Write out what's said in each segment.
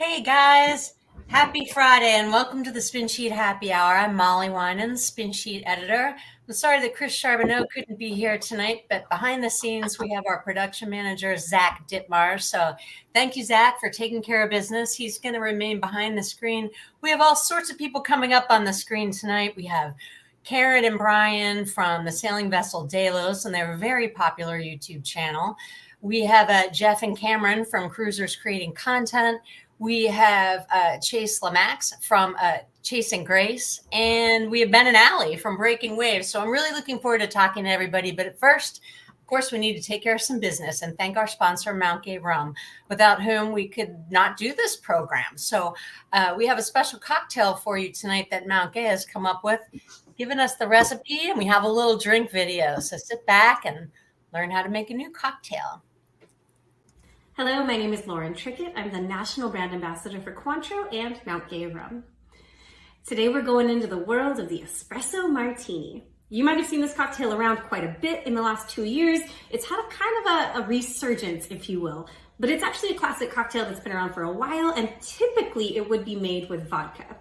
Hey guys, happy Friday and welcome to the Spin Sheet Happy Hour. I'm Molly Winan, Spin Sheet Editor. I'm sorry that Chris Charbonneau couldn't be here tonight, but behind the scenes we have our production manager, Zach Dittmar. So thank you, Zach, for taking care of business. He's going to remain behind the screen. We have all sorts of people coming up on the screen tonight. We have Karin and Brian from the Sailing Vessel Delos, and they're a very popular YouTube channel. We have Jeff and Cameron from Cruisers Creating Content. We have Chase Lamax from Chasing Grace, and we have Ben and Alie from Breaking Waves. So I'm really looking forward to talking to everybody. But at first, of course, we need to take care of some business and thank our sponsor, Mount Gay Rum, without whom we could not do this program. So we have a special cocktail for you tonight that Mount Gay has come up with, given us the recipe, and we have a little drink video. So sit back and learn how to make a new cocktail. Hello, my name is Lauren Trickett. I'm the National Brand Ambassador for Cointreau and Mount Gay Rum. Today we're going into the world of the espresso martini. You might have seen this cocktail around quite a bit in the last 2 years. It's had a kind of a resurgence, if you will, but it's actually a classic cocktail that's been around for a while, and typically it would be made with vodka.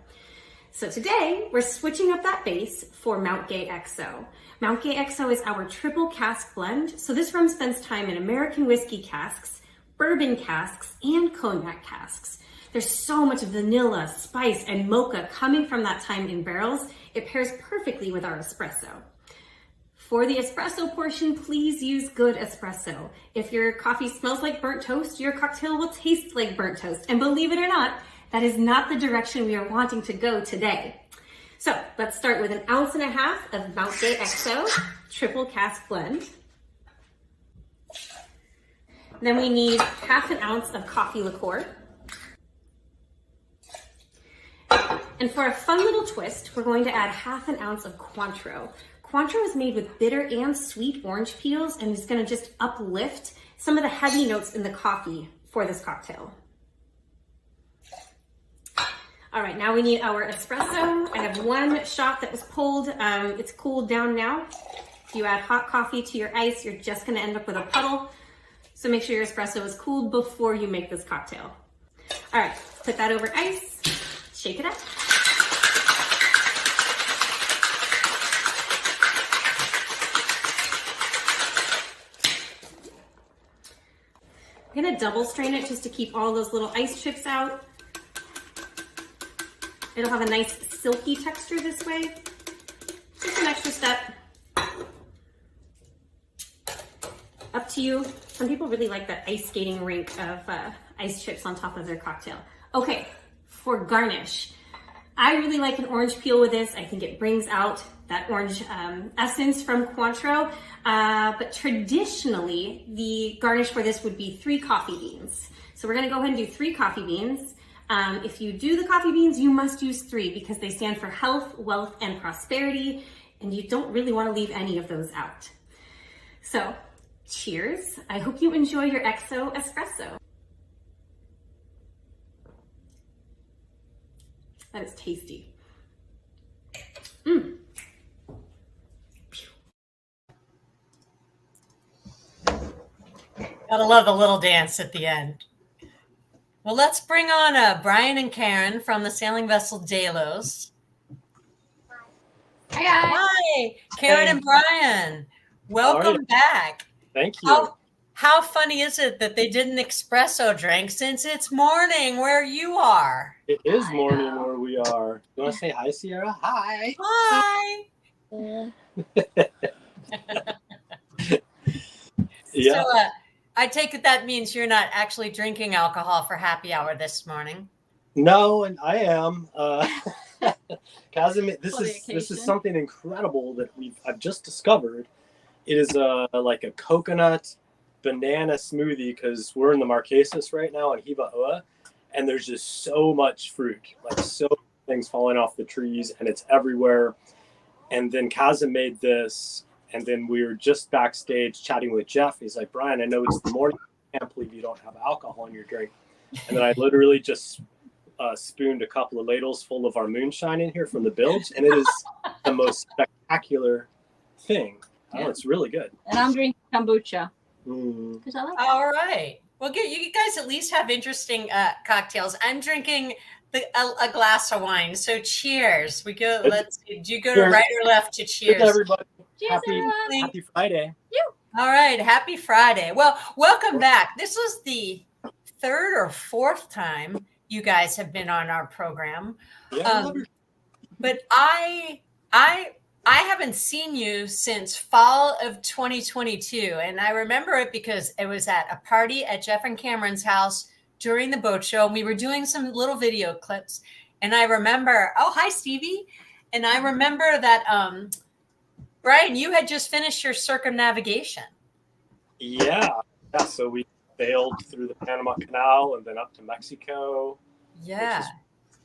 So today we're switching up that base for Mount Gay XO. Mount Gay XO is our triple cask blend. So this rum spends time in American whiskey casks, bourbon casks, and cognac casks. There's so much vanilla, spice, and mocha coming from that time in barrels. It pairs perfectly with our espresso. For the espresso portion, please use good espresso. If your coffee smells like burnt toast, your cocktail will taste like burnt toast. And believe it or not, that is not the direction we are wanting to go today. So let's start with 1.5 ounces of Mount Gay XO triple cask blend. Then we need 1/2 ounce of coffee liqueur. And for a fun little twist, we're going to add 1/2 ounce of Cointreau. Cointreau is made with bitter and sweet orange peels and is going to just uplift some of the heavy notes in the coffee for this cocktail. All right, now we need our espresso. I have 1 shot that was pulled. It's cooled down now. If you add hot coffee to your ice, you're just going to end up with a puddle. So make sure your espresso is cooled before you make this cocktail. All right, put that over ice, shake it up. I'm gonna double strain it just to keep all those little ice chips out. It'll have a nice silky texture this way. Just an extra step. Up to you. Some people really like that ice skating rink of ice chips on top of their cocktail. Okay, for garnish, I really like an orange peel with this. I think it brings out that orange essence from Cointreau. But traditionally, the garnish for this would be 3 coffee beans. So we're gonna go ahead and do 3 coffee beans. If you do the coffee beans, you must use 3 because they stand for health, wealth, and prosperity, and you don't really wanna leave any of those out. So, cheers. I hope you enjoy your XO espresso. That is tasty. Gotta love the little dance at the end. Well, let's bring on Brian and Karin from the Sailing Vessel Delos. Hi, guys. Hi, Karin and Brian. Welcome back. Thank you. How funny is it that they did an espresso drink since it's morning where you are? It is morning where we are. You want to say hi, Sierra? Hi. Hi. Yeah. So I take it that means you're not actually drinking alcohol for happy hour this morning. No, and I am. Kazim, this is something incredible that I've just discovered. It is like a coconut banana smoothie because we're in the Marquesas right now in Hiva-Ua, and there's just so much fruit, like so many things falling off the trees, and it's everywhere. And then Kazim made this, and then we were just backstage chatting with Jeff. He's like, Brian, I know it's the morning. I can't believe you don't have alcohol in your drink. And then I literally just spooned a couple of ladles full of our moonshine in here from the bilge, and it is the most spectacular thing. Oh, it's really good. And I'm drinking kombucha. Mm. Because I like All right. Well, you guys at least have interesting cocktails. I'm drinking a glass of wine. So cheers. We go. Let's see. Do you go to right or left to cheers? Cheers, everybody. Cheers, everyone. Happy Friday. All right. Happy Friday. Well, welcome back. This was the third or fourth time you guys have been on our program. Yeah, but I haven't seen you since fall of 2022. And I remember it because it was at a party at Jeff and Cameron's house during the boat show. And we were doing some little video clips. And I remember, oh, hi, Stevie. And I remember that, Brian, you had just finished your circumnavigation. Yeah. So we sailed through the Panama Canal and then up to Mexico. Yeah. Which is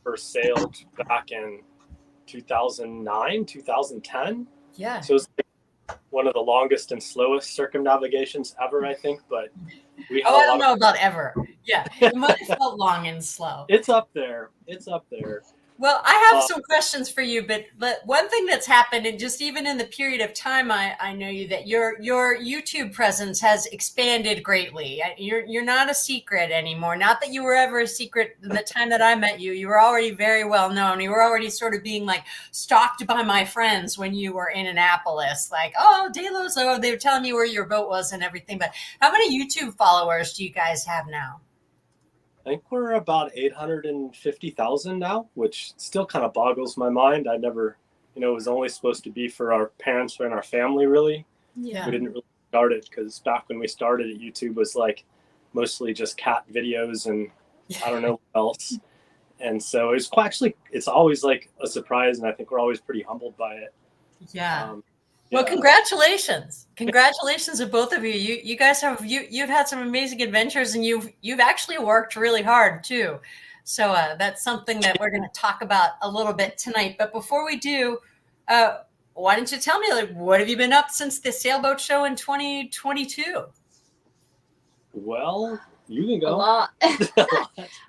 first sailed back in 2009, 2010. Yeah. So it was like one of the longest and slowest circumnavigations ever, I think. But we had I don't know about ever. Yeah. It might have felt long and slow. It's up there. Well, I have some questions for you, but one thing that's happened, and just even in the period of time I know you, that your YouTube presence has expanded greatly. You're not a secret anymore. Not that you were ever a secret the time that I met you. You were already very well known. You were already sort of being like stalked by my friends when you were in Annapolis. Like, oh, Delos, oh, they were telling me where your boat was and everything. But how many YouTube followers do you guys have now? I think we're about 850,000 now, which still kind of boggles my mind. I never, it was only supposed to be for our parents and our family, really. Yeah. We didn't really start it because back when we started it, YouTube was like mostly just cat videos and I don't know what else. And so it's always like a surprise. And I think we're always pretty humbled by it. Yeah. Well, congratulations to both of you. You guys you've had some amazing adventures, and you've actually worked really hard too. So that's something that we're going to talk about a little bit tonight. But before we do, why don't you tell me, like, what have you been up since the sailboat show in 2022? Well, you can go. A lot.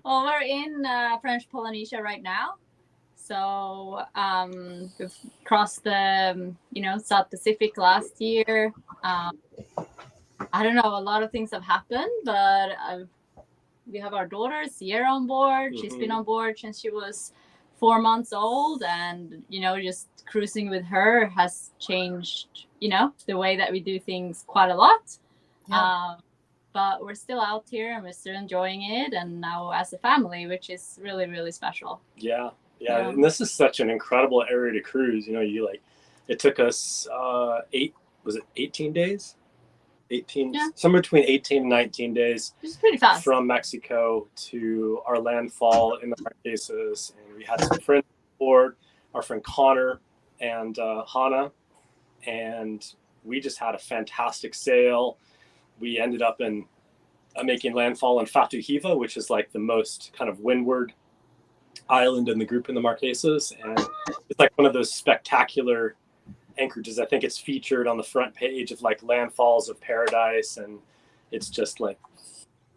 Well, we're in French Polynesia right now. So we've crossed the, South Pacific last year. I don't know, a lot of things have happened, but we have our daughter, Sierra, on board. Mm-hmm. She's been on board since she was 4 months old. And, just cruising with her has changed, the way that we do things quite a lot. Yeah. But we're still out here and we're still enjoying it. And now as a family, which is really, really special. Yeah. Yeah, and this is such an incredible area to cruise. It took us 18 days? 18, yeah. Somewhere between 18 and 19 days. Which is pretty fast. From Mexico to our landfall in the Marquesas. And we had some friends on board, our friend Connor and Hannah. And we just had a fantastic sail. We ended up making landfall in Fatu Hiva, which is like the most kind of windward island in the group in the Marquesas, and it's like one of those spectacular anchorages. I think it's featured on the front page of like Landfalls of Paradise, and it's just like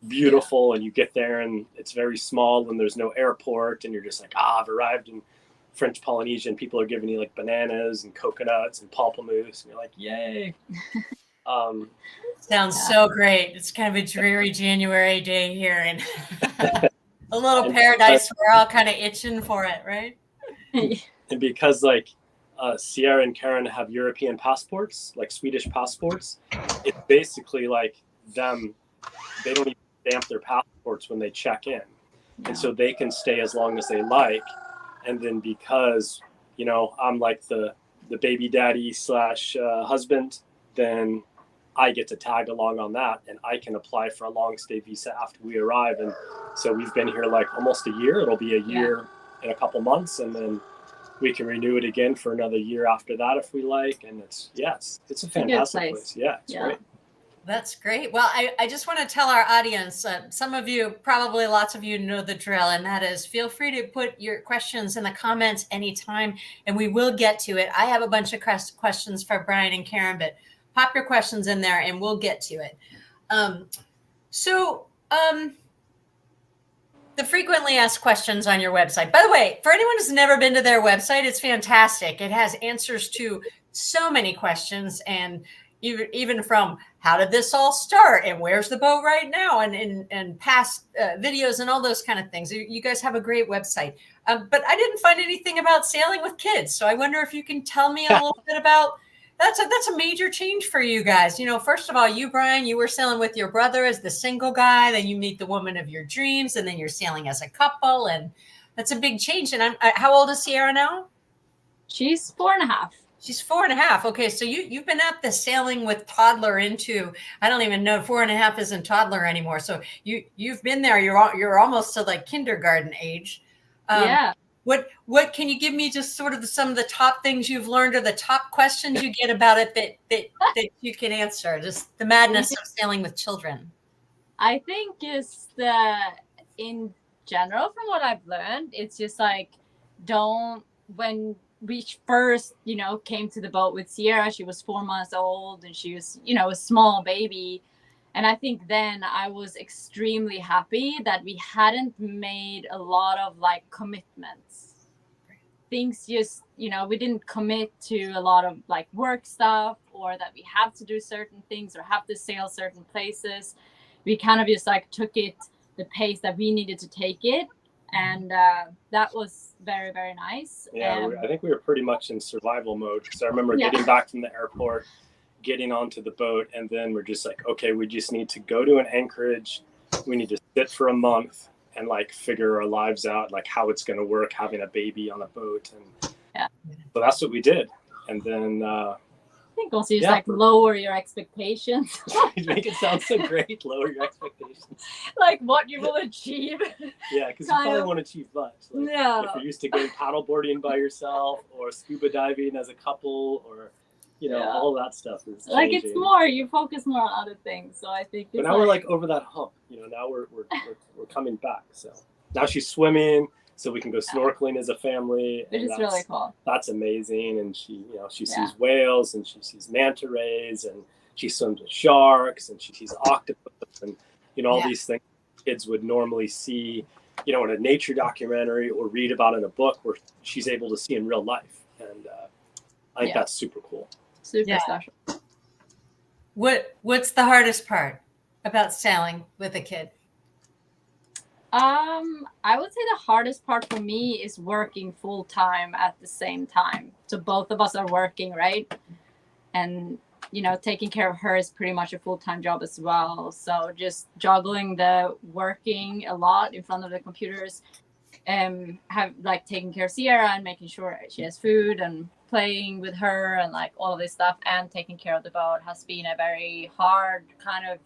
beautiful. And you get there and it's very small and there's no airport, and you're just like, I've arrived in French Polynesia, and people are giving you like bananas and coconuts and pamplemousse, and you're like, yay. Sounds so great. It's kind of a dreary January day here, and a little paradise. We're all kind of itching for it, right? And because like Sierra and Karin have European passports, like Swedish passports, it's basically like them. They don't even stamp their passports when they check in. Yeah. And so they can stay as long as they like. And then because, I'm like the baby daddy / husband, then I get to tag along on that, and I can apply for a long stay visa after we arrive. And so we've been here like almost a year. It'll be a year in a couple months, and then we can renew it again for another year after that if we like. And it's a fantastic place. Yeah, it's great. That's great. Well, I just want to tell our audience, some of you, probably lots of you know the drill, and that is feel free to put your questions in the comments anytime, and we will get to it. I have a bunch of questions for Brian and Karin, but pop your questions in there and we'll get to it. The frequently asked questions on your website. By the way, for anyone who's never been to their website, it's fantastic. It has answers to so many questions, and even from how did this all start and where's the boat right now and past videos and all those kind of things. You guys have a great website. But I didn't find anything about sailing with kids. So I wonder if you can tell me a little bit about that's a major change for you guys. You know, first of all, you, Brian, you were sailing with your brother as the single guy. Then you meet the woman of your dreams, and then you're sailing as a couple. And that's a big change. And how old is Sierra now? She's 4.5. She's 4.5. Okay, so you've been at the sailing with toddler into, I don't even know, 4.5 isn't toddler anymore. So you've been there. You're almost to like kindergarten age. Yeah. What can you give me just sort of some of the top things you've learned or the top questions you get about it that you can answer? Just the madness of sailing with children. I think in general, from what I've learned, it's just like, when we first, came to the boat with Sierra, she was 4 months old and she was, a small baby. And I think then I was extremely happy that we hadn't made a lot of like commitments. Things just, we didn't commit to a lot of like work stuff, or that we have to do certain things or have to sail certain places. We kind of just like took it the pace that we needed to take it. And that was very, very nice. Yeah, I think we were pretty much in survival mode, because I remember getting back from the airport, getting onto the boat, and then we're just like, okay, we just need to go to an anchorage. We need to sit for a month and like figure our lives out, like how it's going to work having a baby on a boat. And so that's what we did. And then I think also just like lower your expectations. You make it sound so great. Lower your expectations. Like what you will achieve. Yeah, because you probably won't achieve much. Like, no. If you're used to going paddle boarding by yourself or scuba diving as a couple, or all that stuff is changing. Like it's more, you focus more on other things. So I think. But now we're like over that hump. Now we're coming back. So now she's swimming, so we can go snorkeling as a family. Which is really cool. That's amazing. And she sees whales, and she sees manta rays, and she swims with sharks, and she sees octopus, and all these things kids would normally see, in a nature documentary or read about in a book, where she's able to see in real life. And I think that's super cool. Super special. What's the hardest part about sailing with a kid? I would say the hardest part for me is working full time at the same time. So both of us are working, right? And taking care of her is pretty much a full-time job as well. So just juggling the working a lot in front of the computers, have like taking care of Sierra and making sure she has food and playing with her and like all of this stuff, and taking care of the boat has been a very hard kind of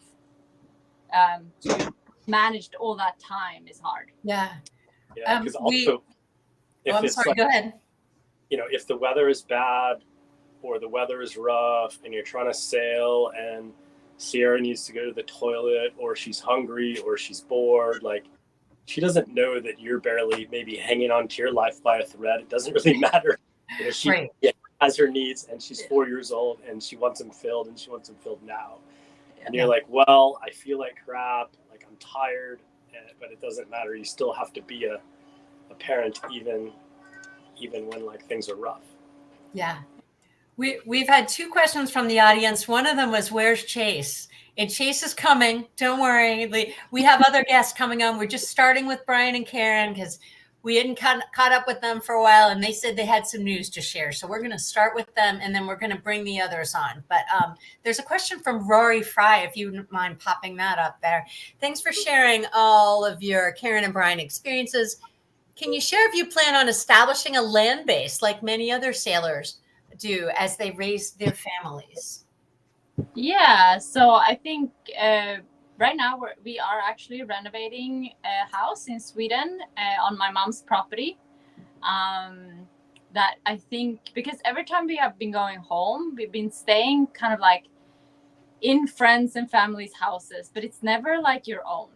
to manage all that time is hard. Yeah. Yeah, because also I'm sorry, go ahead. If the weather is bad or the weather is rough and you're trying to sail and Sierra needs to go to the toilet, or she's hungry or she's bored, like she doesn't know that you're barely maybe hanging on to your life by a thread. It doesn't really matter. She has her needs, and she's 4 years old, and she wants them filled, and she wants them filled now. And you're like, well, I feel like crap, like I'm tired, but it doesn't matter. You still have to be a parent, even when like things are rough. Yeah. We've had 2 questions from the audience. One of them was, where's Chase? And Chase is coming. Don't worry. We have other guests coming on. We're just starting with Brian and Karin because we hadn't caught up with them for a while, and they said they had some news to share. So we're going to start with them, and then we're going to bring the others on. But there's a question from Rory Fry, if you wouldn't mind popping that up there. Thanks for sharing all of your Karin and Brian experiences. Can you share if you plan on establishing a land base like many other sailors do as they raise their families? Yeah, so I think right now we are actually renovating a house in Sweden on my mom's property. That I think, because every time we have been going home, we've been staying kind of like in friends and families' houses, but it's never like your own.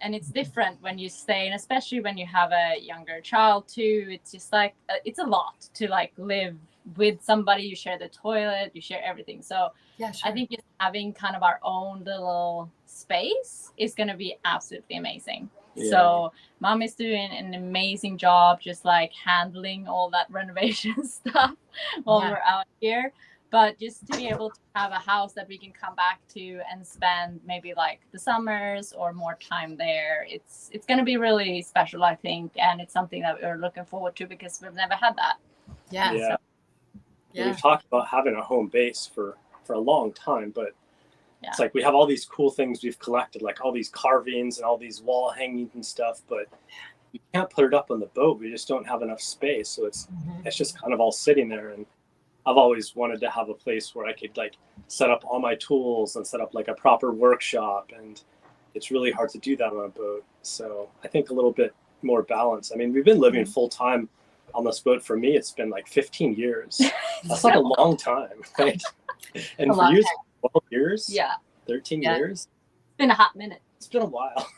And it's different when you stay, and especially when you have a younger child too. It's just like, it's a lot to like live with somebody. You share the toilet, you share everything. So yeah, sure. I think just having kind of our own little space is going to be absolutely amazing. Yeah. So mom is doing an amazing job, just like handling all that renovation stuff while we're out here. but just to be able to have a house that we can come back to and spend maybe like the summers or more time there, it's going to be really special, I think. And it's something that we're looking forward to because we've never had that. Yeah. We've talked about having a home base for a long time, but it's like we have all these cool things we've collected, like all these carvings and all these wall hangings and stuff, but you can't put it up on the boat. We just don't have enough space. So it's just kind of all sitting there. And I've always wanted to have a place where I could like set up all my tools and set up like a proper workshop. And it's really hard to do that on a boat. So I think a little bit more balance. I mean, we've been living full time on this boat. For me, it's been like 15 years. That's like a long time, right? And for you, 12 years? Yeah. 13 years? It's been a hot minute. It's been a while.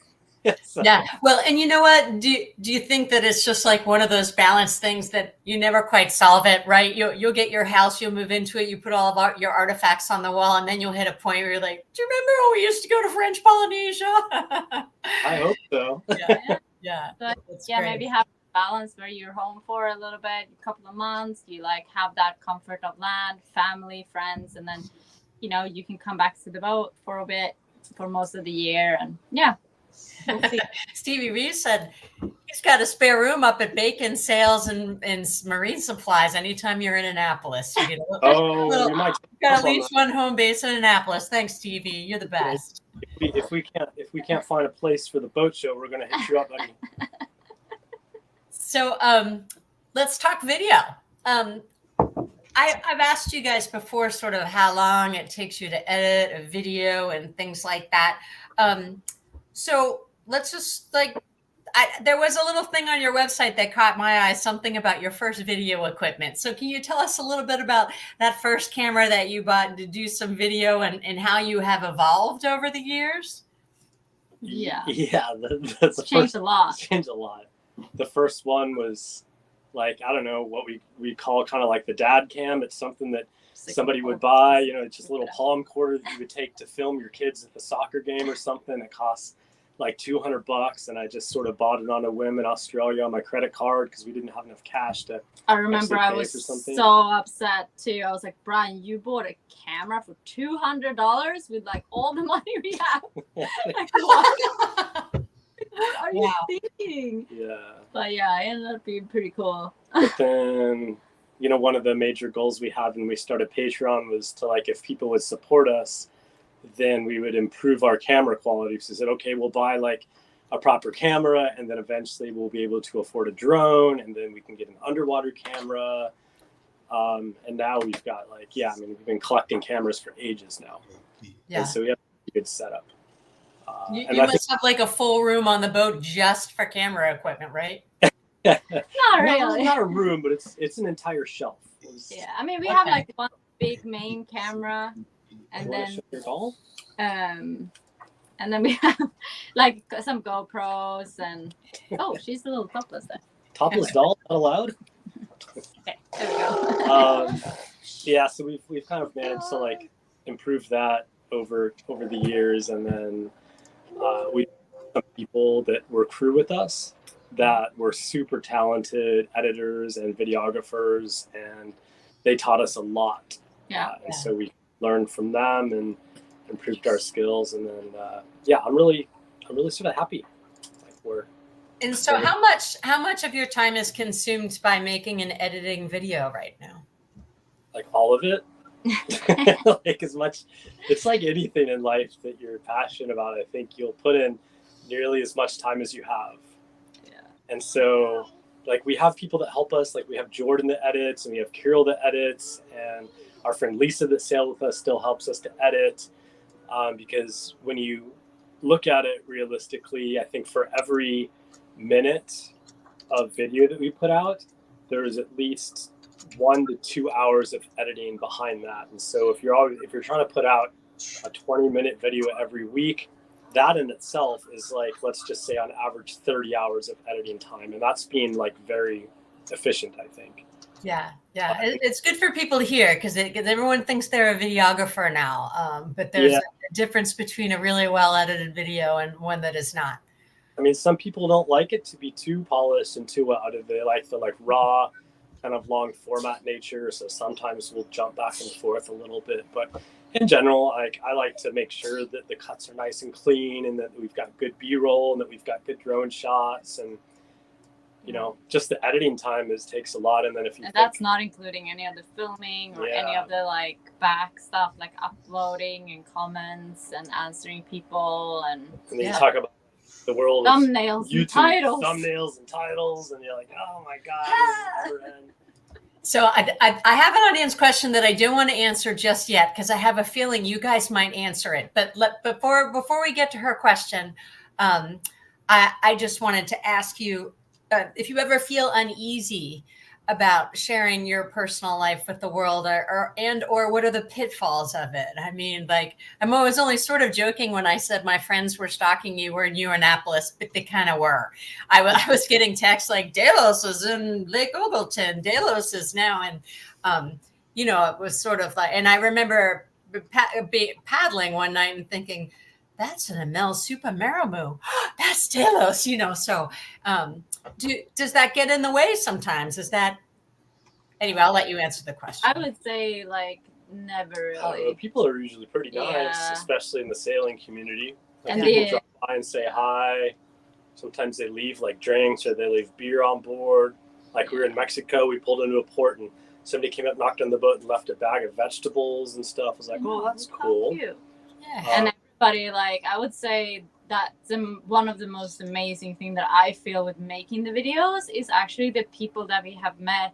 So. Yeah. Well, and you know what? Do you think that it's just like one of those balance things that you never quite solve it, right? You'll get your house, you'll move into it, you put all of your artifacts on the wall, and then you'll hit a point where you're like, do you remember when we used to go to French Polynesia? I hope so. Yeah. But maybe have a balance where you're home for a little bit, a couple of months, you like have that comfort of land, family, friends, and then, you know, you can come back to the boat for a bit for most of the year. And we'll see. Stevie Reeves said he's got a spare room up at Bacon Sales and Marine Supplies. Anytime you're in Annapolis, you get you got at least one home base in Annapolis. Thanks, Stevie. You're the best. If we can't find a place for the boat show, we're gonna hit you up, buddy. So let's talk video. I've asked you guys before sort of how long it takes you to edit a video and things like that. So let's just there was a little thing on your website that caught my eye, something about your first video equipment. So can you tell us a little bit about that first camera that you bought to do some video and how you have evolved over the years? Yeah. Yeah. That's changed a lot. Changed a lot. The first one was like, I don't know what we call kind of like the dad cam. It's something that somebody would buy, you know, it's just a little palm quarter that you would take to film your kids at the soccer game or something. It costs like $200, and I just sort of bought it on a whim in Australia on my credit card because we didn't have enough cash to. I remember I was so upset too. I was like, Brian, you bought a camera for $200 with like all the money we have. Like, what are you thinking? Yeah. But yeah, it ended up being pretty cool. But then, you know, one of the major goals we had when we started Patreon was to, like, if people would support us, then we would improve our camera quality. So we said, okay, we'll buy like a proper camera, and then eventually we'll be able to afford a drone, and then we can get an underwater camera. And now we've got we've been collecting cameras for ages now. Yeah. And so we have a good setup. You must have like a full room on the boat just for camera equipment, right? Not really. Not a room, but it's an entire shelf. Yeah, I mean, we have like one big main camera, and then we have like some GoPros and she's a little topless there. Topless doll not allowed. Okay, there we go. So we've kind of managed to like improve that over the years, and then we had some people that were crew with us that were super talented editors and videographers, and they taught us a lot. So we learned from them and improved our skills, and then I'm really sort of happy. And so how much of your time is consumed by making and editing video right now? Like all of it. Like as much, it's like anything in life that you're passionate about. I think you'll put in nearly as much time as you have. Yeah. And so like we have people that help us, like we have Jordan that edits, and we have Kirill that edits, and our friend Lisa that sailed with us still helps us to edit. Because when you look at it realistically, I think for every minute of video that we put out, there is at least 1 to 2 hours of editing behind that. And so if you're trying to put out a 20-minute video every week, that in itself is like, let's just say on average 30 hours of editing time, and that's being like very efficient, I think. Yeah, it's good for people to hear because everyone thinks they're a videographer now, but there's a difference between a really well edited video and one that is not. I mean, some people don't like it to be too polished and too well edited. They like the raw kind of long format nature. So sometimes we'll jump back and forth a little bit, but in general, I like to make sure that the cuts are nice and clean and that we've got good B-roll and that we've got good drone shots. And, you know, just the editing time takes a lot. And then if you that's not including any of the filming or any of the like back stuff, like uploading and comments and answering people. And then you talk about the world thumbnails of YouTube, thumbnails and titles. And you're like, oh my God, this will never end. So I have an audience question that I don't want to answer just yet because I have a feeling you guys might answer it. But before we get to her question, I just wanted to ask you if you ever feel uneasy about sharing your personal life with the world, or what are the pitfalls of it? I mean, like I was only sort of joking when I said my friends were stalking you were in Annapolis, but they kind of were. I was getting texts like Delos is in Lake Ogleton, Delos is now, and you know, it was sort of like, and I remember paddling one night and thinking, that's an Amel Super Maramu. That's Delos, you know. So does that get in the way sometimes? Is that anyway? I'll let you answer the question. I would say like never really. People are usually pretty nice, especially in the sailing community. Like and people drop by and say hi. Sometimes they leave like drinks or they leave beer on board. Like we were in Mexico, we pulled into a port and somebody came up, knocked on the boat and left a bag of vegetables and stuff. I was like, oh, that's cool. Cute. Yeah. And everybody, like, I would say that's one of the most amazing thing that I feel with making the videos is actually the people that we have met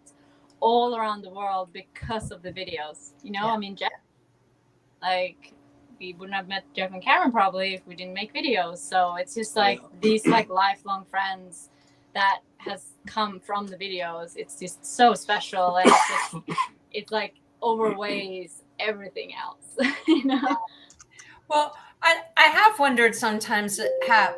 all around the world because of the videos. You know, I mean, Jeff, like, we wouldn't have met Jeff and Cameron probably if we didn't make videos. So it's just like these like lifelong friends that has come from the videos. It's just so special, and it's like overweighs everything else, you know. Well, I have wondered sometimes how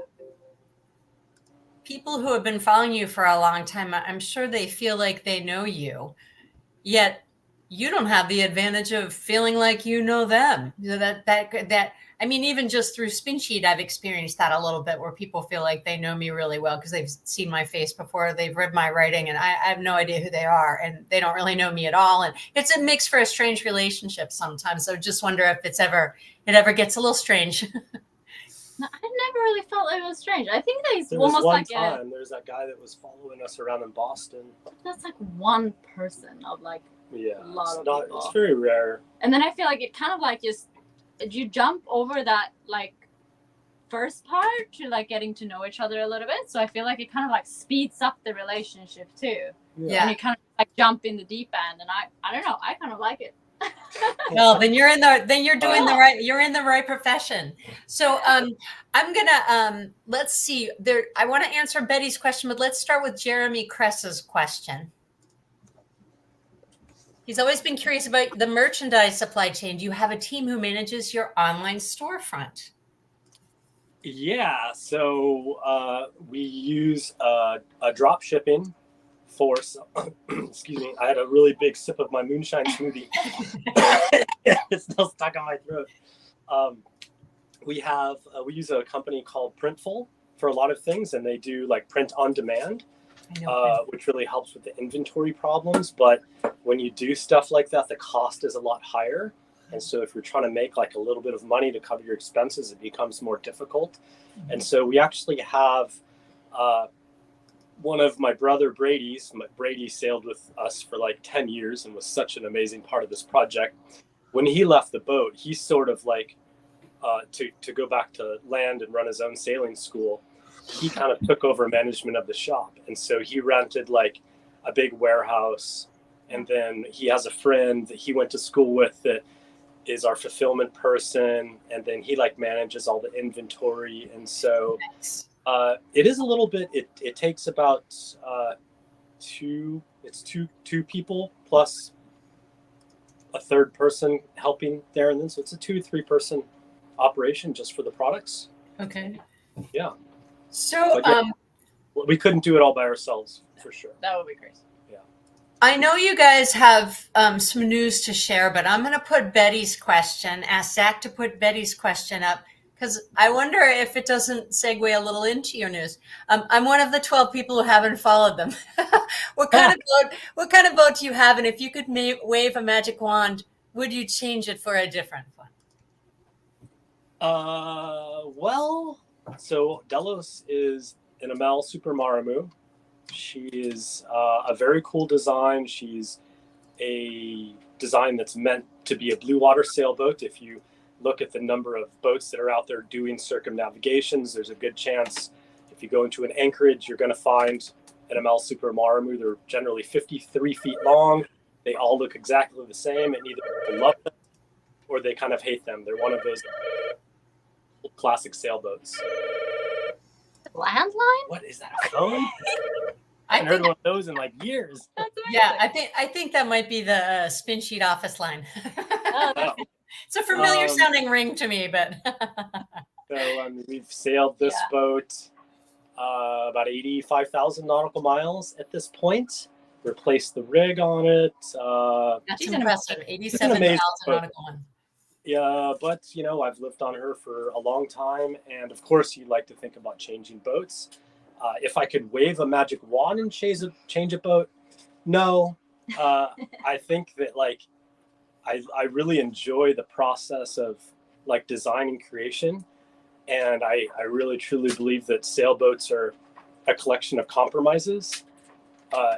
people who have been following you for a long time, I'm sure they feel like they know you, yet you don't have the advantage of feeling like you know them. That I mean, even just through Spin Sheet, I've experienced that a little bit where people feel like they know me really well because they've seen my face before, they've read my writing, and I have no idea who they are, and they don't really know me at all. And it makes for a strange relationship sometimes. So just wonder if it ever gets a little strange. No, I never really felt like it was strange. I think that it's almost like there's that guy that was following us around in Boston. That's like one person of like a lot of people. It's very rare. And then I feel like it kind of like you jump over that like first part to like getting to know each other a little bit. So I feel like it kind of like speeds up the relationship too. Yeah. And you kind of like jump in the deep end, and I don't know, I kind of like it. Well, then you're in the right profession. So I'm gonna let's see there. I want to answer Betty's question, but let's start with Jeremy Kress's question. He's always been curious about the merchandise supply chain. Do you have a team who manages your online storefront? Yeah, so we use a drop shipping force. Excuse me, I had a really big sip of my moonshine smoothie. It's still stuck on my throat. We use a company called Printful for a lot of things, and they do like print on demand, which really helps with the inventory problems. But when you do stuff like that, the cost is a lot higher. And so if you're trying to make like a little bit of money to cover your expenses, it becomes more difficult. Mm-hmm. And so we actually have one of my brother Brady sailed with us for like 10 years and was such an amazing part of this project. When he left the boat, he sort of like, to go back to land and run his own sailing school, he kind of took over management of the shop. And so he rented like a big warehouse. And then he has a friend that he went to school with that is our fulfillment person. And then he like manages all the inventory. And so it is a little bit, it takes about two people plus a third person helping there. And then, so it's a 2-3 person operation just for the products. Okay. Yeah. So, we couldn't do it all by ourselves for sure. That would be crazy. Yeah. I know you guys have some news to share, but I'm going to put Betty's question, ask Zach to put Betty's question up, because I wonder if it doesn't segue a little into your news. I'm one of the 12 people who haven't followed them. What kind of boat do you have? And if you could wave a magic wand, would you change it for a different one? Well, so Delos is an ML Super Marimu. She is a very cool design. She's a design that's meant to be a blue water sailboat. If you look at the number of boats that are out there doing circumnavigations, there's a good chance if you go into an anchorage, you're going to find an ML Super Marimu. They're generally 53 feet long. They all look exactly the same, and either people love them or they kind of hate them. They're one of those classic sailboats. Landline? What is that, a phone? I haven't heard one of those in like years. Yeah, I think that might be the spin sheet office line. Oh. It's a familiar sounding ring to me, but. So we've sailed this boat about 85,000 nautical miles at this point. Replaced the rig on it. That's impressive. 87,000 nautical one. Yeah, but you know, I've lived on her for a long time, and of course, you like to think about changing boats. If I could wave a magic wand and change a boat, no. I think that like I really enjoy the process of like design and creation, and I really truly believe that sailboats are a collection of compromises.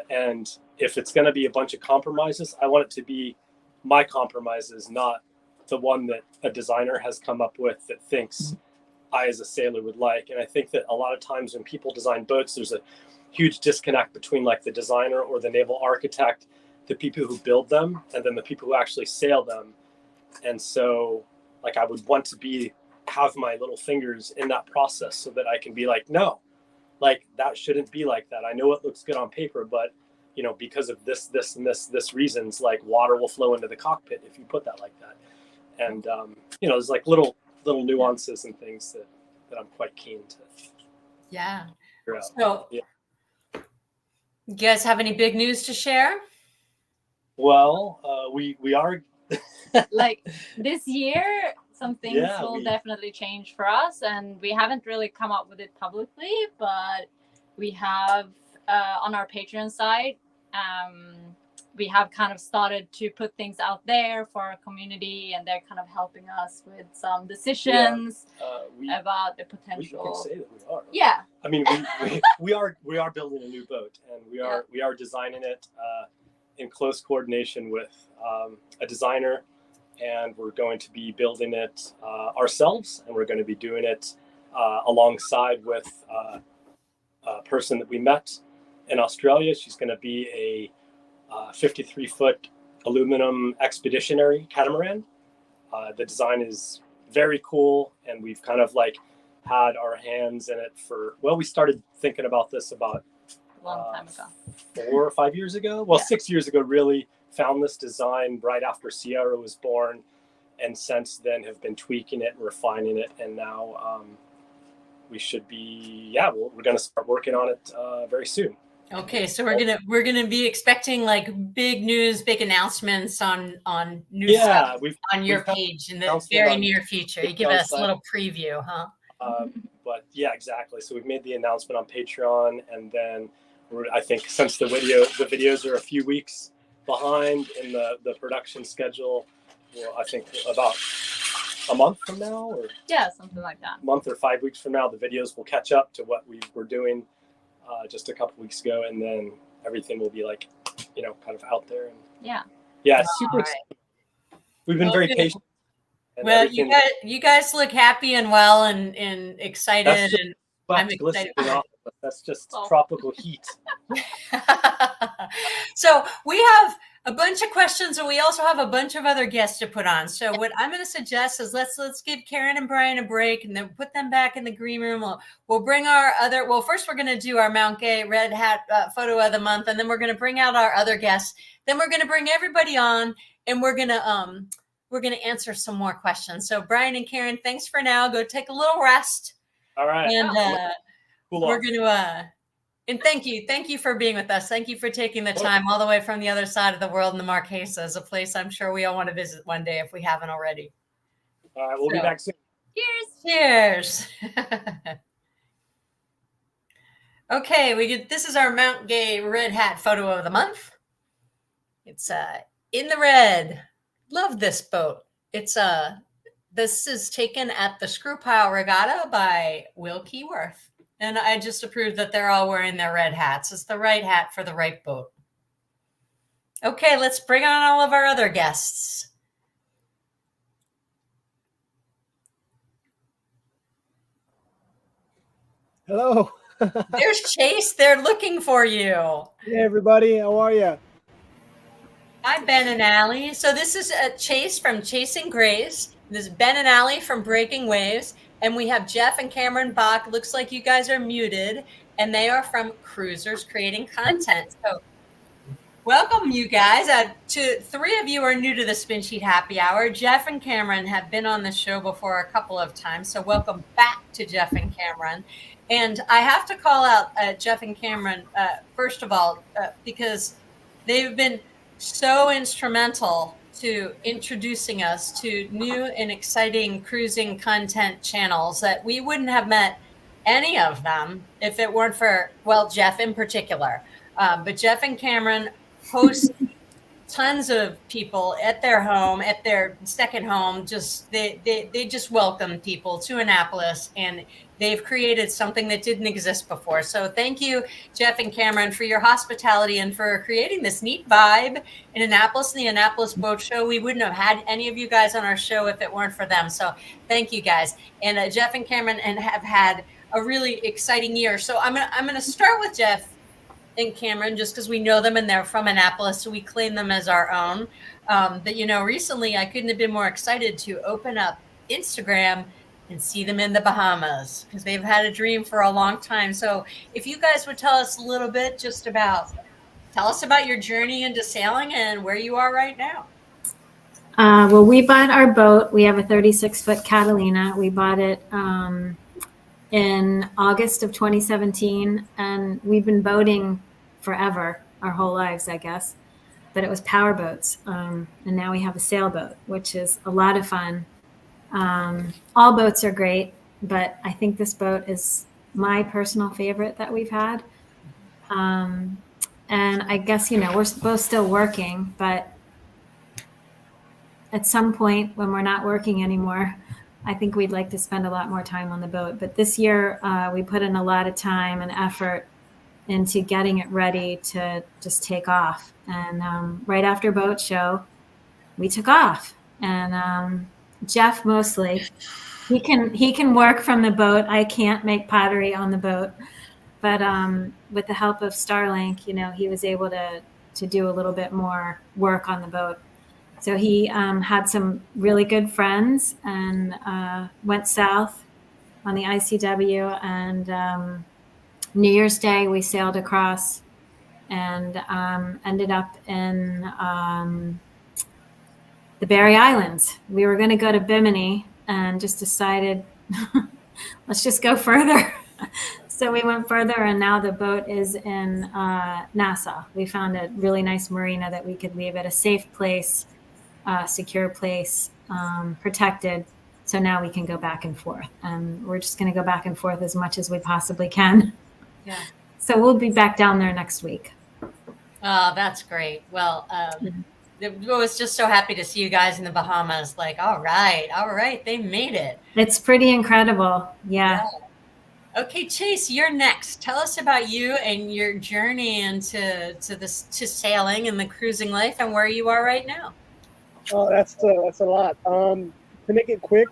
And if it's going to be a bunch of compromises, I want it to be my compromises, not the one that a designer has come up with that thinks I as a sailor would like. And I think that a lot of times when people design boats, there's a huge disconnect between like the designer or the naval architect, the people who build them, and then the people who actually sail them. And so like I would want to have my little fingers in that process so that I can be like, no, like that shouldn't be like that. I know it looks good on paper, but you know, because of this and this reasons, like water will flow into the cockpit if you put that like that. And you know, there's like little nuances and things that I'm quite keen to. Yeah. Figure out. So, yeah. You guys have any big news to share? Well, we are like this year, some things will definitely change for us, and we haven't really come up with it publicly, but we have on our Patreon site. We have kind of started to put things out there for our community, and they're kind of helping us with some decisions about the potential. We can say that we are. Yeah. I mean, we are building a new boat, and we are designing it in close coordination with a designer, and we're going to be building it ourselves, and we're going to be doing it alongside with a person that we met in Australia. She's going to be a 53-foot aluminum expeditionary catamaran. The design is very cool, and we've kind of like had our hands in it we started thinking about this about a long time ago, 4 or 5 years ago. Well, 6 years ago, really found this design right after Sierra was born, and since then have been tweaking it and refining it, and now we should be we're going to start working on it very soon. Okay, so we're gonna be expecting like big news, big announcements on news on your page in the very near future. You give us a little preview, huh? But yeah, exactly. So we've made the announcement on Patreon, and then I think since the videos are a few weeks behind in the production schedule, well, I think about a month from now, or something like that. A month or 5 weeks from now, the videos will catch up to what we were doing just a couple weeks ago, and then everything will be like, you know, kind of out there. And it's super exciting. We've been very patient. Well, you guys look happy and well and excited, and I'm excited. That's just tropical heat. So we have a bunch of questions, and we also have a bunch of other guests to put on. So what I'm going to suggest is let's give Karin and Brian a break, and then put them back in the green room. We'll bring our other. Well, first we're going to do our Mount Gay Red Hat photo of the month, and then we're going to bring out our other guests. Then we're going to bring everybody on, and we're going to answer some more questions. So Brian and Karin, thanks for now. Go take a little rest. All right. And we're going to. And thank you for being with us. Thank you for taking the time all the way from the other side of the world in the Marquesas, a place I'm sure we all want to visit one day if we haven't already. All right, we'll be back soon. Cheers. Cheers. Okay, this is our Mount Gay red hat photo of the month. It's in the red. Love this boat. This is taken at the Screw Pile Regatta by Will Keyworth. And I just approved that they're all wearing their red hats. It's the right hat for the right boat. Okay, let's bring on all of our other guests. Hello. There's Chase. They're looking for you. Hey, everybody. How are you? Hi, Ben and Alie. So this is Chase from Chasing Grays. This is Ben and Alie from Breaking Waves. And we have Jeff and Cameron Bach. Looks like you guys are muted. And they are from Cruisers Creating Content. So welcome, you guys. Three of you are new to the Spin Sheet Happy Hour. Jeff and Cameron have been on the show before a couple of times. So welcome back to Jeff and Cameron. And I have to call out Jeff and Cameron, first of all, because they've been so instrumental to introducing us to new and exciting cruising content channels that we wouldn't have met any of them if it weren't for, well, Jeff in particular. But Jeff and Cameron host tons of people at their home, at their second home. They just welcome people to Annapolis, and they've created something that didn't exist before. So thank you, Jeff and Cameron, for your hospitality and for creating this neat vibe in Annapolis, the Annapolis Boat Show. We wouldn't have had any of you guys on our show if it weren't for them. So thank you guys. And Jeff and Cameron have had a really exciting year. So I'm gonna start with Jeff and Cameron, just because we know them and they're from Annapolis, so we claim them as our own. But recently I couldn't have been more excited to open up Instagram and see them in the Bahamas, because they've had a dream for a long time. So if you guys would tell us a little bit tell us about your journey into sailing and where you are right now. Well, we bought our boat. We have a 36-foot Catalina. We bought it in August of 2017, and we've been boating forever, our whole lives, I guess. But it was power boats, and now we have a sailboat, which is a lot of fun. All boats are great, but I think this boat is my personal favorite that we've had. And I guess, we're both still working, but at some point when we're not working anymore, I think we'd like to spend a lot more time on the boat. But this year, we put in a lot of time and effort into getting it ready to just take off. And right after boat show, we took off. And Jeff mostly, he can work from the boat. I can't make pottery on the boat. But with the help of Starlink, he was able to do a little bit more work on the boat. So he had some really good friends and went south on the ICW. And New Year's Day, we sailed across and ended up in the Berry Islands. We were going to go to Bimini and just decided, let's just go further. So we went further, and now the boat is in Nassau. We found a really nice marina that we could leave at a safe place, secure place, protected. So now we can go back and forth, and we're just going to go back and forth as much as we possibly can. Yeah. So we'll be back down there next week. Oh, that's great. Well, I was just so happy to see you guys in the Bahamas. Like, all right, they made it. It's pretty incredible. Yeah. Okay, Chase, you're next. Tell us about you and your journey into to sailing and the cruising life, and where you are right now. Oh, that's a lot. To make it quick,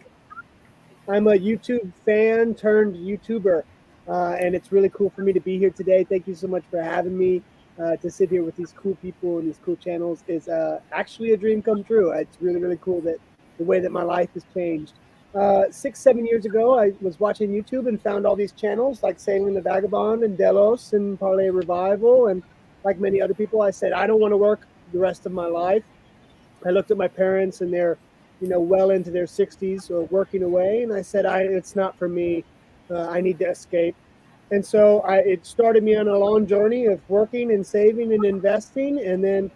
I'm a YouTube fan turned YouTuber, and it's really cool for me to be here today. Thank you so much for having me. To sit here with these cool people and these cool channels is actually a dream come true. It's really, really cool that the way that my life has changed. 6-7 years ago, I was watching YouTube and found all these channels like Sailing the Vagabond and Delos and Parlay Revival. And like many other people, I said, I don't want to work the rest of my life. I looked at my parents, and they're, well into their 60s or working away. And I said, it's not for me. I need to escape. And so it started me on a long journey of working and saving and investing. And then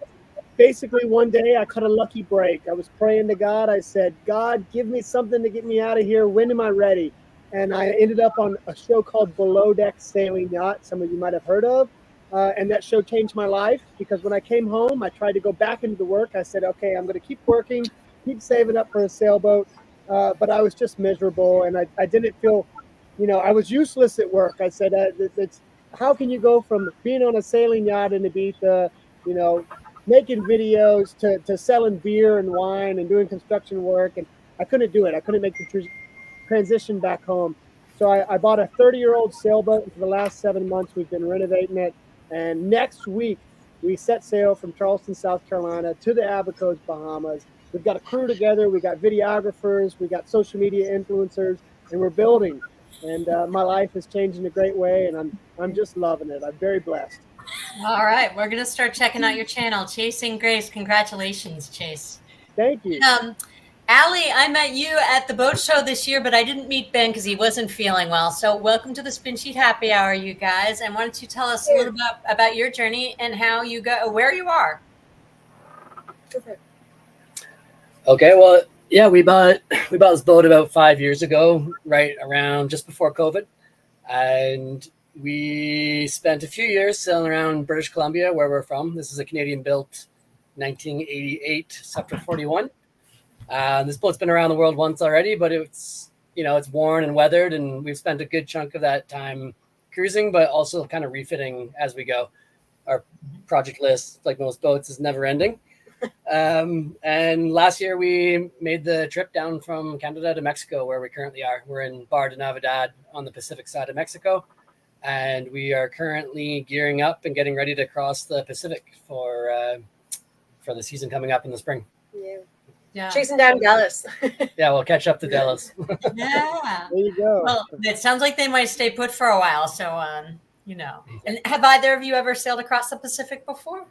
basically one day I caught a lucky break. I was praying to God. I said, God, give me something to get me out of here. When am I ready? and I ended up on a show called Below Deck Sailing Yacht. Some of you might have heard of. And that show changed my life because when I came home, I tried to go back into the work. I said, okay, I'm going to keep working, keep saving up for a sailboat. But I was just miserable, and I didn't feel, I was useless at work. I said, it's how can you go from being on a sailing yacht in Ibiza, making videos to selling beer and wine and doing construction work, and I couldn't do it. I couldn't make the transition back home. So I bought a 30-year-old sailboat, and for the last 7 months, we've been renovating it. And next week, we set sail from Charleston, South Carolina to the Abacos, Bahamas. We've got a crew together. We got videographers. We got social media influencers, and we're building. And my life is changing in a great way, and I'm just loving it. I'm very blessed. All right, we're gonna start checking out your channel, Chasing Grace. Congratulations, Chase. Thank you. Alie, I met you at the boat show this year, but I didn't meet Ben because he wasn't feeling well. So welcome to the Spin Sheet Happy Hour, you guys. And why don't you tell us a little bit about your journey and how you got where you are? Okay, well, yeah, we bought this boat about 5 years ago, right around just before COVID, and we spent a few years sailing around British Columbia, where we're from. This is a Canadian-built 1988 Scepter 41. This boat's been around the world once already, but it's worn and weathered, and we've spent a good chunk of that time cruising, but also kind of refitting as we go. Our project list, like most boats, is never ending. And last year we made the trip down from Canada to Mexico, where we currently are. We're in Bar de Navidad on the Pacific side of Mexico, and we are currently gearing up and getting ready to cross the Pacific for the season coming up in the spring. Yeah. Chasing down Delos. Yeah, we'll catch up to Delos. Yeah. There you go. Well, it sounds like they might stay put for a while. So, And have either of you ever sailed across the Pacific before?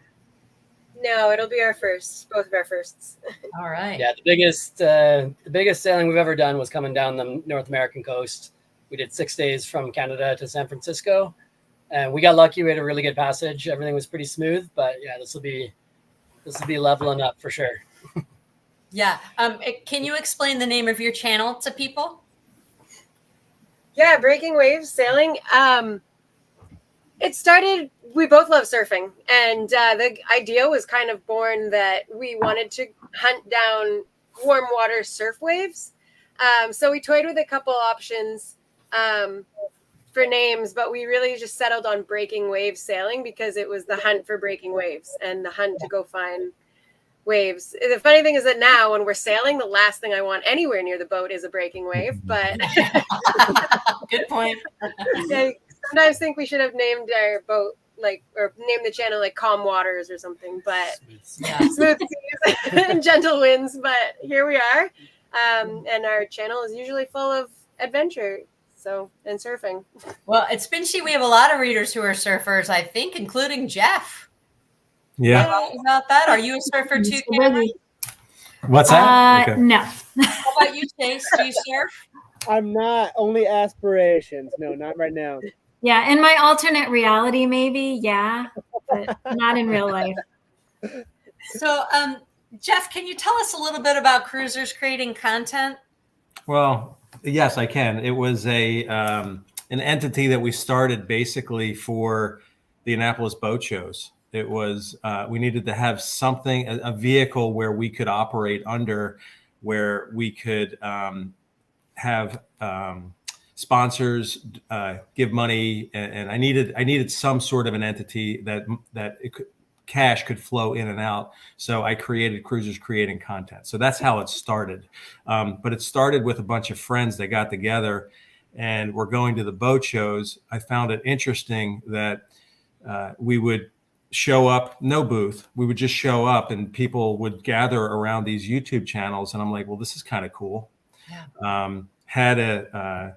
No, it'll be our first, both of our firsts. All right. Yeah, the biggest sailing we've ever done was coming down the North American coast. We did 6 days from Canada to San Francisco, and we got lucky. We had a really good passage. Everything was pretty smooth, but yeah, this will be leveling up for sure. Yeah. Can you explain the name of your channel to people? Yeah, Breaking Waves Sailing. It started, we both love surfing, and the idea was kind of born that we wanted to hunt down warm water surf waves. So we toyed with a couple options for names, but we really just settled on Breaking Waves Sailing because it was the hunt for breaking waves and the hunt to go find waves. The funny thing is that now when we're sailing, the last thing I want anywhere near the boat is a breaking wave, but Good point. I sometimes think we should have named our boat or named the channel like Calm Waters or something, but smooth seas and gentle winds, but here we are. And our channel is usually full of adventure and surfing. Well, at Spin Sheet, we have a lot of readers who are surfers, I think, including Jeff. Yeah. About that? Are you a surfer too, Cameron? What's that? Okay. No. How about you, Chase? Do you surf? I'm not. Only aspirations. No, not right now. Yeah, in my alternate reality, maybe, yeah, but not in real life. So, Jeff, can you tell us a little bit about Cruisers creating content? Well, yes, I can. It was an entity that we started basically for the Annapolis boat shows. It was we needed to have something, a vehicle where we could operate under, where we could have sponsors give money, and I needed some sort of an entity that cash could flow in and out. So I created Cruisers Creating Content. So that's how it started. But it started with a bunch of friends that got together and were going to the boat shows. I found it interesting that we would show up, no booth. We would just show up and people would gather around these YouTube channels. And I'm like, well, this is kind of cool. Yeah. Had a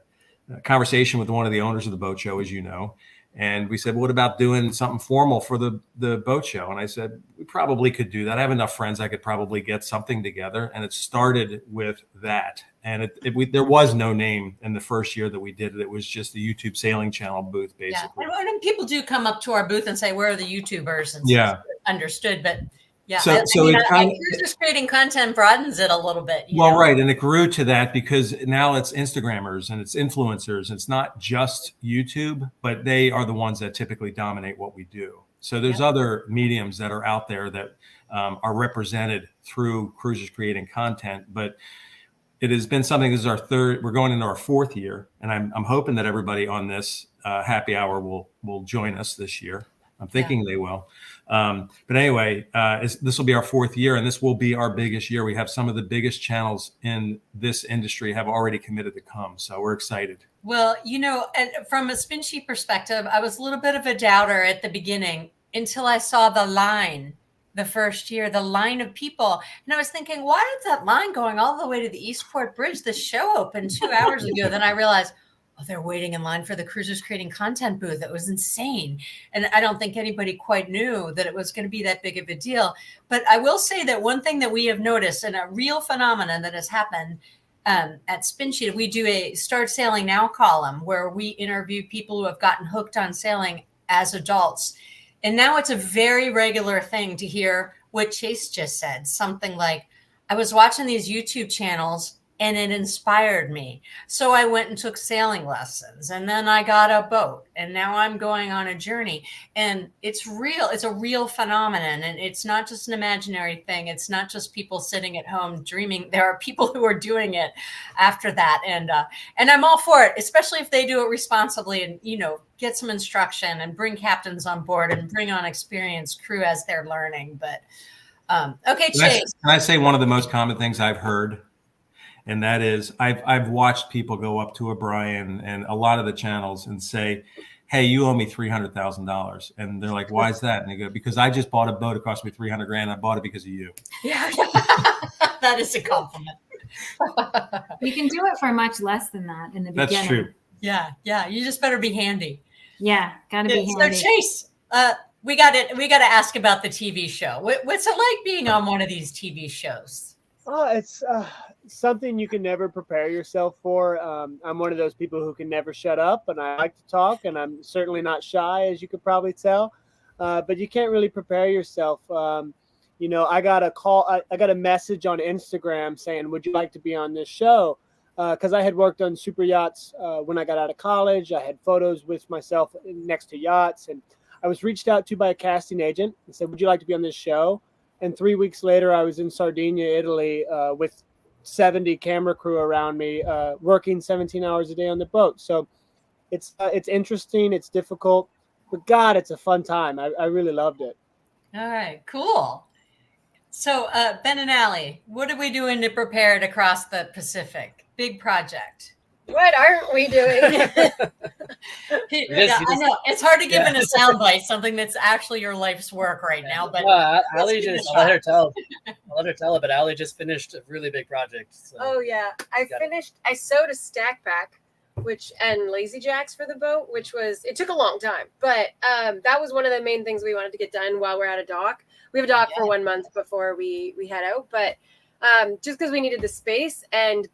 conversation with one of the owners of the boat show, as you know. And we said, well, what about doing something formal for the boat show? And I said, we probably could do that. I have enough friends. I could probably get something together. And it started with that. And there was no name in the first year that we did it. It was just the YouTube sailing channel booth, basically. Yeah. And people do come up to our booth and say, where are the YouTubers? And yeah. Understood. But Yeah. So Cruisers creating content broadens it a little bit. Well, right. And it grew to that because now it's Instagrammers and it's influencers. It's not just YouTube, but they are the ones that typically dominate what we do. So there's other mediums that are out there that are represented through Cruisers creating content. But it has been something, this is our we're going into our 4th year. And I'm hoping that everybody on this happy hour will join us this year. I'm thinking they will. But anyway, this will be our 4th year, and this will be our biggest year. We have some of the biggest channels in this industry have already committed to come. So we're excited. Well, and from a Spin Sheet perspective, I was a little bit of a doubter at the beginning until I saw the line the first year, the line of people. And I was thinking, why is that line going all the way to the Eastport Bridge? The show opened 2 hours ago. Then I realized, they're waiting in line for the Cruisers creating content booth. It was insane. And I don't think anybody quite knew that it was going to be that big of a deal. But I will say that one thing that we have noticed, and a real phenomenon that has happened at Spin Sheet, we do a Start Sailing Now column where we interview people who have gotten hooked on sailing as adults. And now it's a very regular thing to hear what Chase just said, something like, I was watching these YouTube channels and it inspired me. So I went and took sailing lessons, and then I got a boat, and now I'm going on a journey. And it's real. It's a real phenomenon. And it's not just an imaginary thing. It's not just people sitting at home dreaming. There are people who are doing it after that. And I'm all for it, especially if they do it responsibly and, get some instruction and bring captains on board and bring on experienced crew as they're learning. But okay, Chase. Can I say one of the most common things I've heard? And that is, I've watched people go up to a Brian and a lot of the channels and say, hey, you owe me $300,000. And they're like, why is that? And they go, because I just bought a boat. It cost me $300,000. I bought it because of you. Yeah, that is a compliment. You can do it for much less than that in the beginning. That's true. Yeah. You just better be handy. Yeah, gotta be handy. So Chase, we got to ask about the TV show. What's it like being on one of these TV shows? Oh, it's something you can never prepare yourself for. I'm one of those people who can never shut up, and I like to talk, and I'm certainly not shy, as you could probably tell. But you can't really prepare yourself. I got a call. I got a message on Instagram saying, would you like to be on this show? Because I had worked on super yachts when I got out of college. I had photos with myself next to yachts, and I was reached out to by a casting agent and said, would you like to be on this show? And 3 weeks later, I was in Sardinia, Italy, with 70 camera crew around me, working 17 hours a day on the boat. So it's interesting. It's difficult. But, God, it's a fun time. I really loved it. All right, cool. So, Ben and Alie, what are we doing to prepare to cross the Pacific? Big project. What aren't we doing? I know it's hard to give in a soundbite something that's actually your life's work right now. But Alie just I'll let her tell it. But Alie just finished a really big project. So. Oh yeah, I sewed a stack back, and lazy jacks for the boat, it took a long time, but that was one of the main things we wanted to get done while we're at a dock. We have a dock for 1 month before we head out, but just because we needed the space, and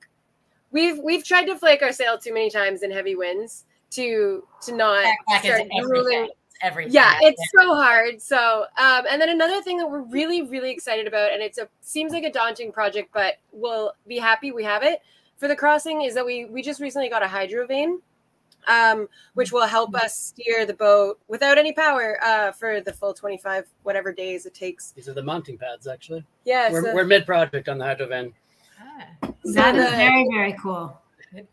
we've tried to flake our sail too many times in heavy winds to not start drooling. Everything. Yeah, it's so hard. So, and then another thing that we're really, really excited about, and seems like a daunting project, but we'll be happy we have it for the crossing, is that we just recently got a hydro vane, which will help us steer the boat without any power for the full 25 whatever days it takes. These are the mounting pads, actually. Yeah, we're mid-project on the hydro vane. That is very, very cool.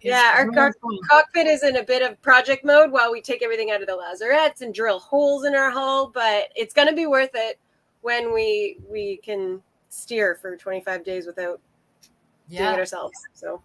Yeah, our cockpit is in a bit of project mode while we take everything out of the lazarettes and drill holes in our hull, but it's going to be worth it when we can steer for 25 days without doing it ourselves. So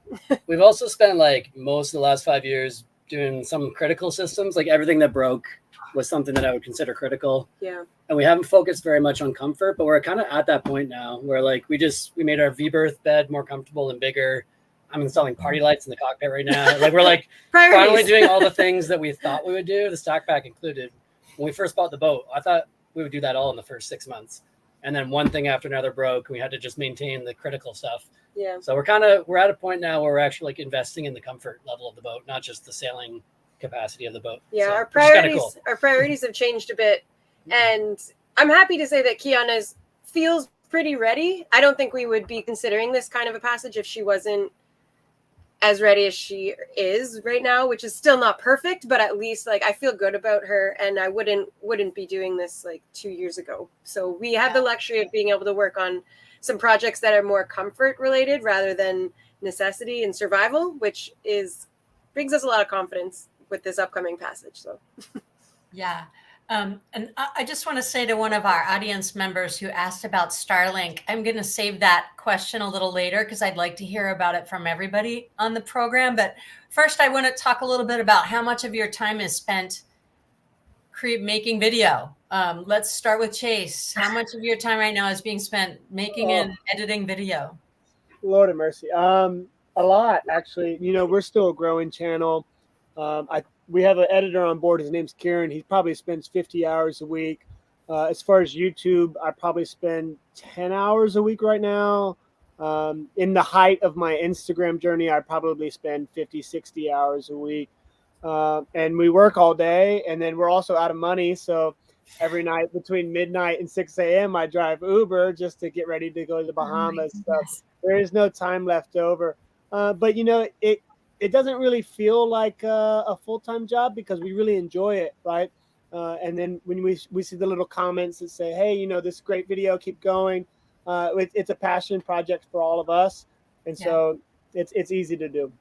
we've also spent most of the last 5 years doing some critical systems. Everything that broke was something that I would consider critical. Yeah. And we haven't focused very much on comfort, but we're kind of at that point now where we made our V-berth bed more comfortable and bigger. I'm installing party lights in the cockpit right now. We're finally doing all the things that we thought we would do, the stock pack included. When we first bought the boat, I thought we would do that all in the first 6 months. And then one thing after another broke, and we had to just maintain the critical stuff. Yeah. So we're at a point now where we're actually investing in the comfort level of the boat, not just the sailing capacity of the boat. Yeah, so, our priorities have changed a bit. And I'm happy to say that Kiana's feels pretty ready. I don't think we would be considering this kind of a passage if she wasn't as ready as she is right now, which is still not perfect, but at least like I feel good about her, and I wouldn't be doing this like 2 years ago. So we have the luxury of being able to work on some projects that are more comfort related rather than necessity and survival, which brings us a lot of confidence with this upcoming passage. So yeah. And I just want to say to one of our audience members who asked about Starlink, I'm going to save that question a little later because I'd like to hear about it from everybody on the program. But first, I want to talk a little bit about how much of your time is spent making video. Let's start with Chase. How much of your time right now is being spent making and editing video? Lord of mercy. A lot, actually. You know, we're still a growing channel. We have an editor on board. His name's Karin. He probably spends 50 hours a week. As far as YouTube, I probably spend 10 hours a week right now. In the height of my Instagram journey, I probably spend 50, 60 hours a week. And we work all day, and then we're also out of money. So every night between midnight and 6 a.m., I drive Uber just to get ready to go to the Bahamas. So there is no time left over. But, you know, it doesn't really feel like a full-time job because we really enjoy it, right? And then when we see the little comments that say, hey, you know, this great video, keep going. It's a passion project for all of us. And so it's easy to do.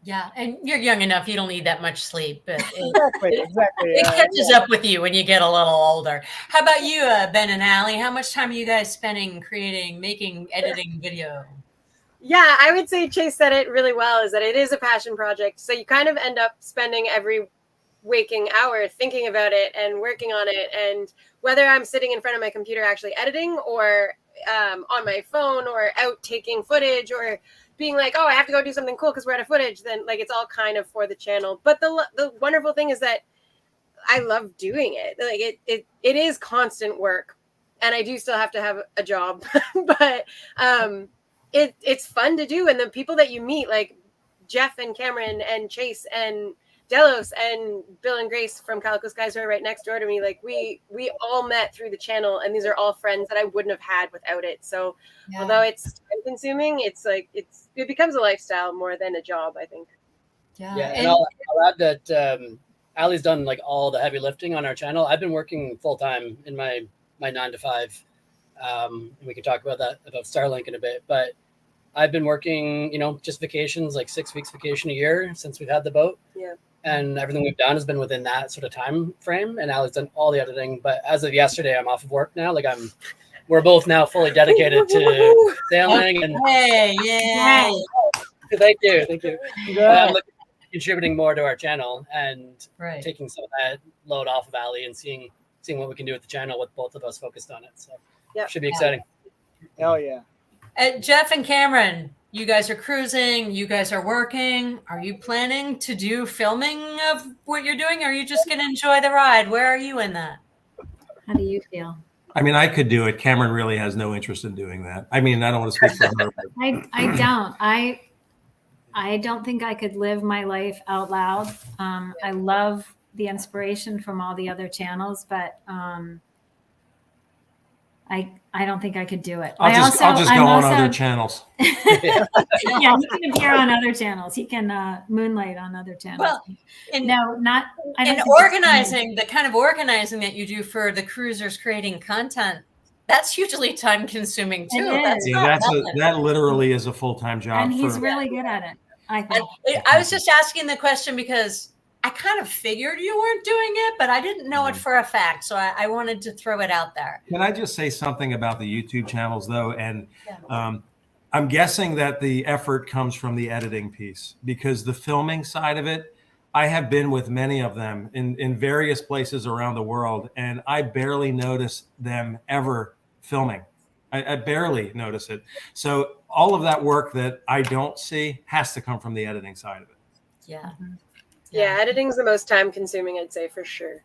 Yeah, and you're young enough, you don't need that much sleep. But exactly. It catches up with you when you get a little older. How about you, Ben and Alie? How much time are you guys spending making, editing video? Yeah, I would say Chase said it really well, is that it is a passion project. So you kind of end up spending every waking hour thinking about it and working on it. And whether I'm sitting in front of my computer actually editing or on my phone or out taking footage or being like, oh, I have to go do something cool because we're out of footage, then like it's all kind of for the channel. But the wonderful thing is that I love doing it. Like it is constant work, and I do still have to have a job, but it's fun to do. And the people that you meet, like Jeff and Cameron and Chase and Delos and Bill and Grace from Calico Skies, who are right next door to me, like we all met through the channel, and these are all friends that I wouldn't have had without it. So although it's time consuming, it's like it becomes a lifestyle more than a job, I think. Yeah, and I'll add that Alie's done like all the heavy lifting on our channel. I've been working full time in my 9 to 5. And we can talk about Starlink in a bit, but I've been working, you know, just vacations, like 6 weeks vacation a year since we've had the boat. Yeah. And everything we've done has been within that sort of time frame. And Alie's done all the editing. But as of yesterday, I'm off of work now. Like we're both now fully dedicated to sailing. And hey, yeah. Thank you. I'm contributing more to our channel and taking some of that load off of Alie and seeing what we can do with the channel with both of us focused on it. So it should be exciting. Hell yeah. Jeff and Cameron, you guys are cruising, you guys are working. Are you planning to do filming of what you're doing? Or are you just going to enjoy the ride? Where are you in that? How do you feel? I mean, I could do it. Cameron really has no interest in doing that. I mean, I don't want to speak for her. I don't. I don't think I could live my life out loud. I love the inspiration from all the other channels, but I don't think I could do it. I'll just go on other channels. Yeah, he can appear on other channels. He can moonlight on other channels. Well, organizing, the kind of organizing that you do for the cruisers creating content, that's hugely time consuming too. That literally is a full-time job. And he's really good at it, I think. I was just asking the question because I kind of figured you weren't doing it, but I didn't know it for a fact. So I wanted to throw it out there. Can I just say something about the YouTube channels, though? And I'm guessing that the effort comes from the editing piece, because the filming side of it, I have been with many of them in various places around the world, and I barely notice them ever filming. I barely notice it. So all of that work that I don't see has to come from the editing side of it. Yeah. Yeah, editing's the most time consuming, I'd say, for sure.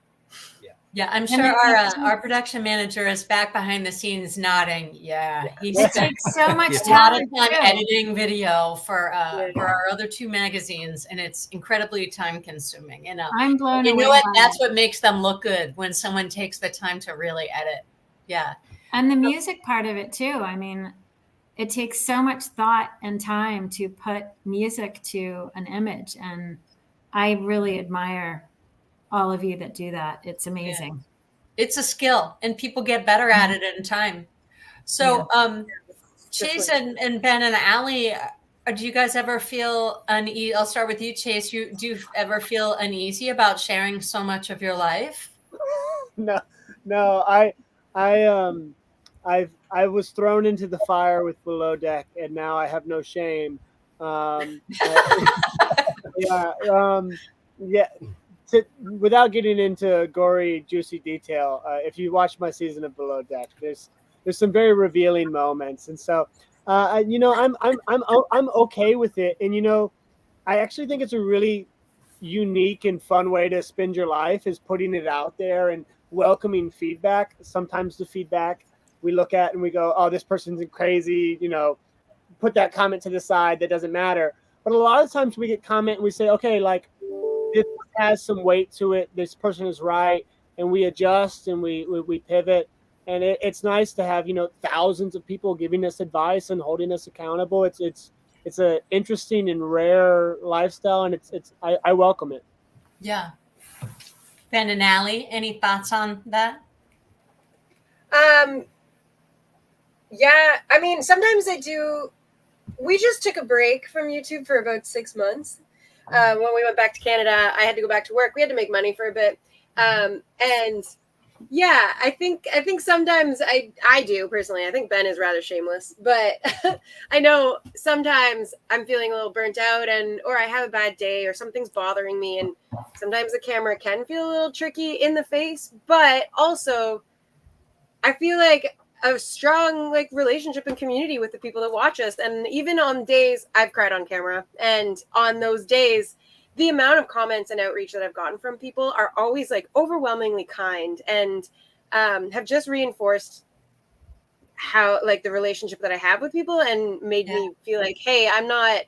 Yeah, I'm sure our production manager is back behind the scenes nodding. Yeah, he takes so much time editing video for our other 2 magazines, and it's incredibly time consuming. And I'm blown away. You know what? That's what makes them look good, when someone takes the time to really edit. Yeah. And the music part of it too. I mean, it takes so much thought and time to put music to an image. And I really admire all of you that do that. It's amazing. Yeah. It's a skill, and people get better at it in time. So, Chase and Ben and Alie, do you guys ever feel uneasy? I'll start with you, Chase. Do you ever feel uneasy about sharing so much of your life? No. I was thrown into the fire with Below Deck, and now I have no shame. Without getting into gory, juicy detail, if you watch my season of Below Deck, there's some very revealing moments, and so I'm okay with it. And I actually think it's a really unique and fun way to spend your life, is putting it out there and welcoming feedback. Sometimes the feedback we look at and we go, oh, this person's crazy, put that comment to the side, that doesn't matter. But a lot of times we get comment and we say, okay, like, this has some weight to it, this person is right, and we adjust and we pivot. And it's nice to have thousands of people giving us advice and holding us accountable. It's an interesting and rare lifestyle, and I welcome it. Yeah. Ben and Alie, any thoughts on that? Yeah, I mean, sometimes I do. We just took a break from YouTube for about 6 months. When we went back to Canada, I had to go back to work. We had to make money for a bit. And yeah, I think sometimes I do personally. I think Ben is rather shameless, but I know sometimes I'm feeling a little burnt out, or I have a bad day, or something's bothering me. And sometimes the camera can feel a little tricky in the face, but also I feel like a strong relationship and community with the people that watch us. And even on days I've cried on camera, and on those days, the amount of comments and outreach that I've gotten from people are always overwhelmingly kind, and have just reinforced how the relationship that I have with people, and made me feel like, hey, I'm not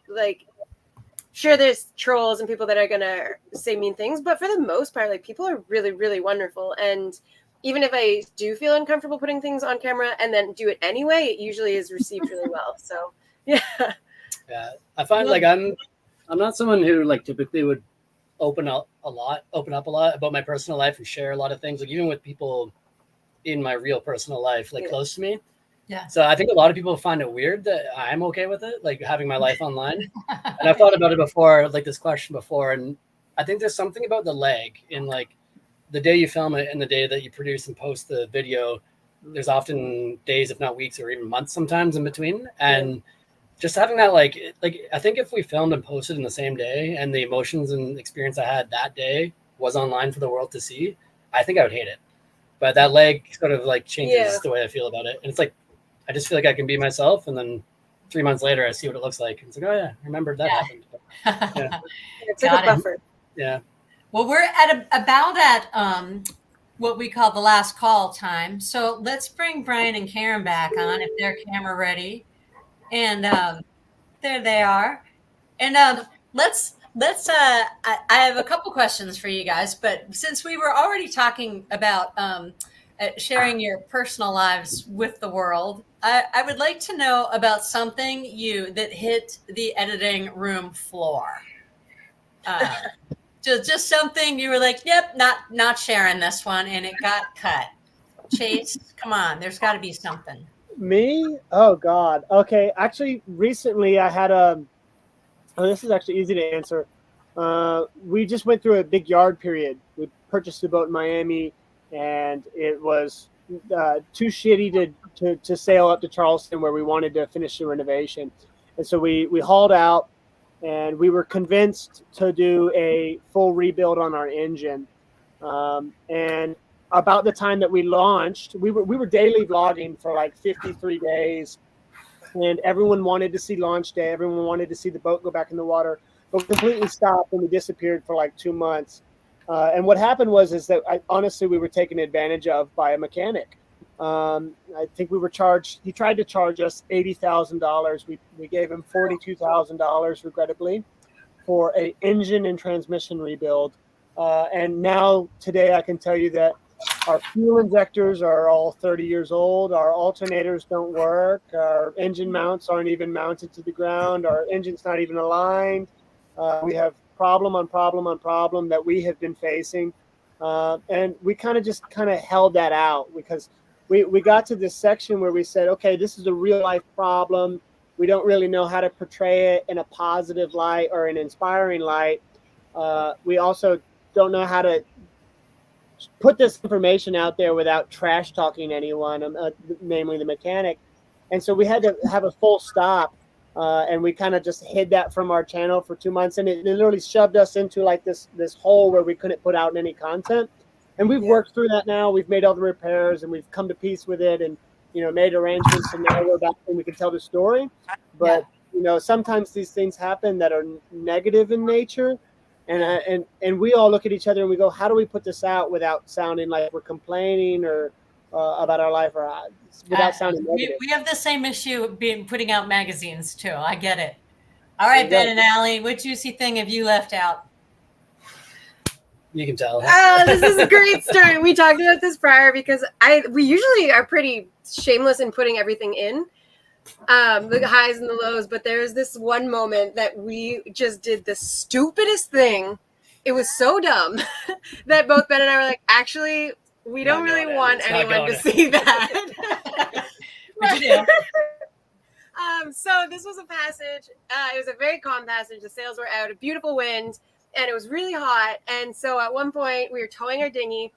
sure there's trolls and people that are gonna say mean things, but for the most part, people are really, really wonderful. And even if I do feel uncomfortable putting things on camera and then do it anyway, it usually is received really well. So, yeah. I find I'm not someone who typically would open up a lot about my personal life and share a lot of things, even with people in my real personal life, close to me. Yeah. So I think a lot of people find it weird that I'm okay with it, having my life online. And I've thought about it before, this question before, and I think there's something about the lag in the day you film it and the day that you produce and post the video. There's often days, if not weeks, or even months sometimes in between. And just having that, I think if we filmed and posted in the same day, and the emotions and experience I had that day was online for the world to see, I think I would hate it. But that lag sort of changes the way I feel about it. And it's I just feel like I can be myself, and then 3 months later I see what it looks like. It's oh yeah, I remember that happened. Yeah. It's a buffer. Yeah. Well, we're about at what we call the last call time. So let's bring Brian and Karin back on, if they're camera ready. And there they are. And let's I have a couple questions for you guys, but since we were already talking about sharing your personal lives with the world, I would like to know about something that hit the editing room floor. Just something you were like, yep, not sharing this one, and it got cut. Chase, come on, there's got to be something. Me? Oh God. Okay. Actually, recently I had this is actually easy to answer. We just went through a big yard period. We purchased a boat in Miami, and it was too shitty to sail up to Charleston, where we wanted to finish the renovation. And so we hauled out, and we were convinced to do a full rebuild on our engine. And about the time that we launched, we were daily vlogging for 53 days, and everyone wanted to see launch day. Everyone wanted to see the boat go back in the water, but we completely stopped, and we disappeared for 2 months. And what happened was that honestly, we were taken advantage of by a mechanic. I think he tried to charge us $80,000. We gave him $42,000, regrettably, for an engine and transmission rebuild. And now today I can tell you that Our fuel injectors are all 30 years old. Our alternators don't work. Our engine mounts aren't even mounted to the ground. Our engine's not even aligned. We have problem on problem on problem that we have been facing. And we kind of held that out because we got to this section where we said, okay, this is a real life problem. We don't really know how to portray it in a positive light or an inspiring light. We also don't know how to put this information out there without trash talking anyone, namely the mechanic. And so we had to have a full stop. And we kind of just hid that from our channel for 2 months. And it literally shoved us into like this hole where we couldn't put out any content. And we've worked through that now. We've made all the repairs and we've come to peace with it and, made arrangements. And now we're back and we can tell the story. But, sometimes these things happen that are negative in nature. And we all look at each other and we go, how do we put this out without sounding like we're complaining or about our life or without sounding negative? We have the same issue putting out magazines too. I get it. All right, Ben and Alie, what juicy thing have you left out? You can tell. This is a great story. We talked about this prior because we usually are pretty shameless in putting everything in. The highs and the lows, but there's this one moment that we just did the stupidest thing. It was so dumb that both Ben and I were like, actually, we don't really want anyone to see that. So this was a passage. It was a very calm passage. The sails were out, a beautiful wind, and it was really hot. And so at one point we were towing our dinghy.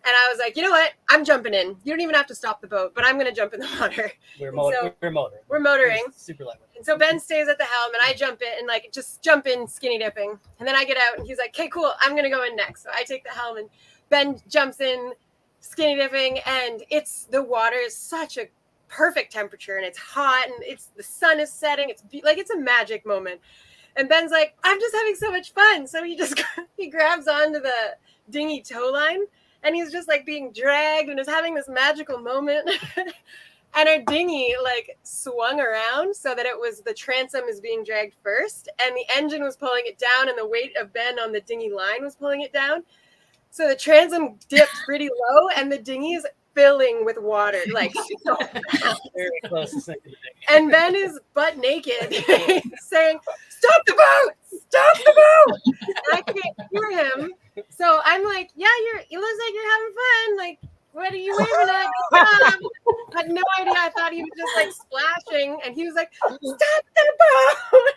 And I was like, you know what? I'm jumping in. You don't even have to stop the boat, but I'm going to jump in the water. We're motoring. We're motoring. Super lightweight. And so Ben stays at the helm, and I jump in and just jump in skinny dipping. And then I get out, and he's like, okay, cool. I'm going to go in next. So I take the helm, and Ben jumps in skinny dipping, and the water is such a perfect temperature, and it's hot, and the sun is setting. It's a magic moment. And Ben's like, I'm just having so much fun. So he grabs onto the dinghy tow line. And he's just being dragged and is having this magical moment. And our dinghy swung around so that the transom is being dragged first. And the engine was pulling it down and the weight of Ben on the dinghy line was pulling it down. So the transom dipped pretty low and the dinghy is filling with water, so fast. Very close to sinking the dinghy. And Ben is butt naked saying, stop the boat! Stop the boat! And I can't hear him. So I'm like, yeah, it looks like you're having fun. What are you waving at? I had no idea. I thought he was just splashing. And he was like, stop the boat.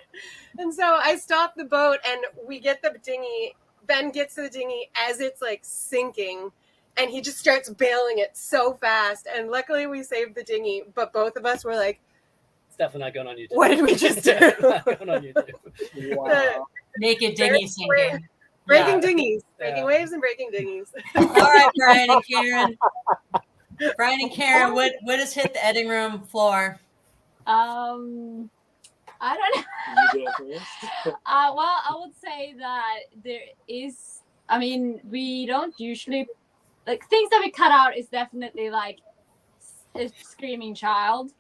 And so I stopped the boat and we get the dinghy. Ben gets to the dinghy as it's sinking. And he just starts bailing it so fast. And luckily we saved the dinghy. But both of us were like, it's definitely not going on YouTube. What did we just do? Not going on YouTube. Wow. Naked dinghy sinking. Breaking dinghies. Breaking waves and breaking dinghies. All right, Brian and Karin. Brian and Karin, what has hit the editing room floor? I don't know. Well, I would say that there is, we don't usually, things that we cut out is definitely a screaming child.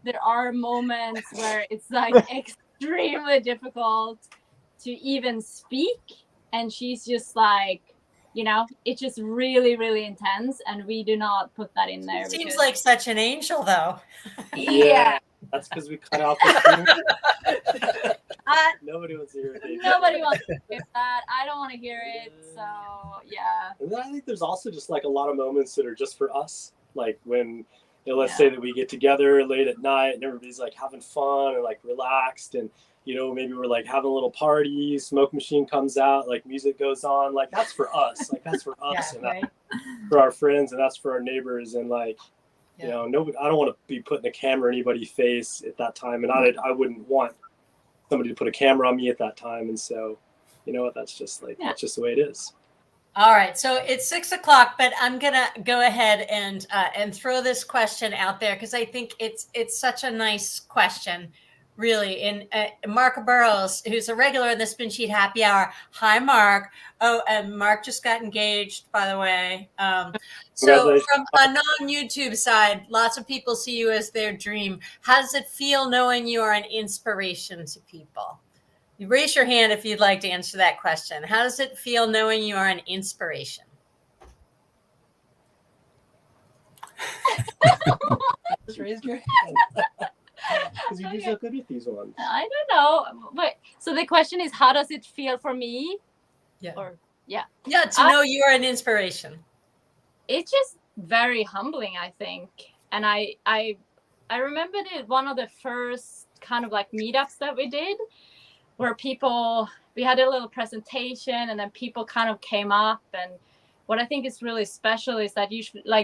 There are moments where it's extremely difficult to even speak. And she's just it's just really, really intense. And we do not put that in there. Seems like such an angel, though. Yeah. That's because we cut out the Nobody wants to hear it. Nobody wants to hear that. I don't want to hear it. So, yeah. And then I think there's also just a lot of moments that are just for us. When, let's say that we get together late at night and everybody's having fun and relaxed and, maybe we're having a little party, smoke machine comes out, music goes on, that's for us. That's for us and that's for our friends and that's for our neighbors. And nobody, I don't want to be putting a camera in anybody's face at that time. And I wouldn't want somebody to put a camera on me at that time. And so, that's just that's just the way it is. All right. So it's 6 o'clock, but I'm going to go ahead and throw this question out there because I think it's such a nice question. Really, and Mark Burrows, who's a regular in the Spin Sheet Happy Hour. Hi, Mark. Oh, and Mark just got engaged, by the way. So from a non-YouTube side, lots of people see you as their dream. How does it feel knowing you are an inspiration to people? You raise your hand if you'd like to answer that question. How does it feel knowing you are an inspiration? Just raise your hand. Because you do so good with these ones. I don't know. But so the question is, how does it feel for me? Yeah. Or yeah. Yeah, to know you are an inspiration. It's just very humbling, I think. And I remembered it one of the first kind of like meetups that we did, where we had a little presentation and then people kind of came up. And what I think is really special is that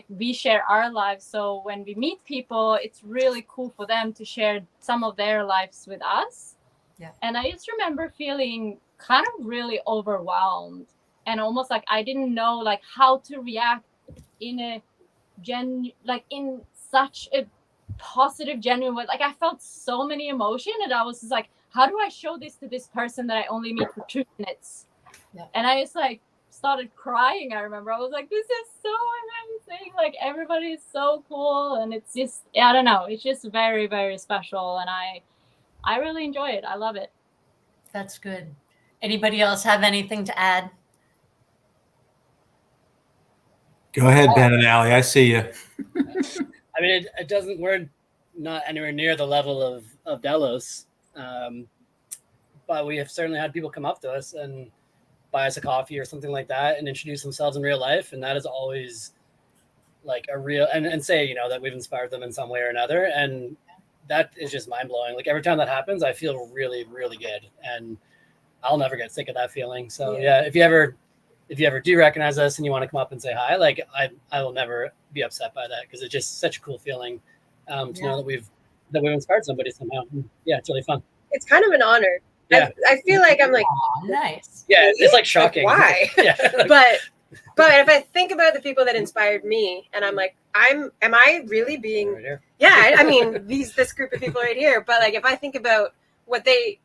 we share our lives. So when we meet people, it's really cool for them to share some of their lives with us. Yeah. And I just remember feeling kind of really overwhelmed and almost like I didn't know like how to react in in such a positive, genuine way. Like I felt so many emotion and I was just like, how do I show this to this person that I only meet for 2 minutes? Yeah. And I just like started crying. I remember I was like, this is so amazing. Like everybody is so cool. And it's just, I don't know. It's just very, very special. And I really enjoy it. I love it. That's good. Anybody else have anything to add? Go ahead, Ben and Alie. I see you. I mean, it doesn't. We're not anywhere near the level of Delos, but we have certainly had people come up to us and buy us a coffee or something like that and introduce themselves in real life, and that is always like a real and say that we've inspired them in some way or another, and that is just mind blowing. Like every time that happens, I feel really, really good, and I'll never get sick of that feeling. So yeah, if you ever do recognize us and you want to come up and say hi, like I will never be upset by that because it's just such a cool feeling to know that we've inspired somebody somehow. Yeah, it's really fun. It's kind of an honor. Yeah. I feel like I'm like, Aw, nice. Yeah, it's like shocking. Like, why? Yeah. but if I think about the people that inspired me, and I'm like, am I really being? Right here. Yeah, I mean this group of people right here. But like, if I think about what they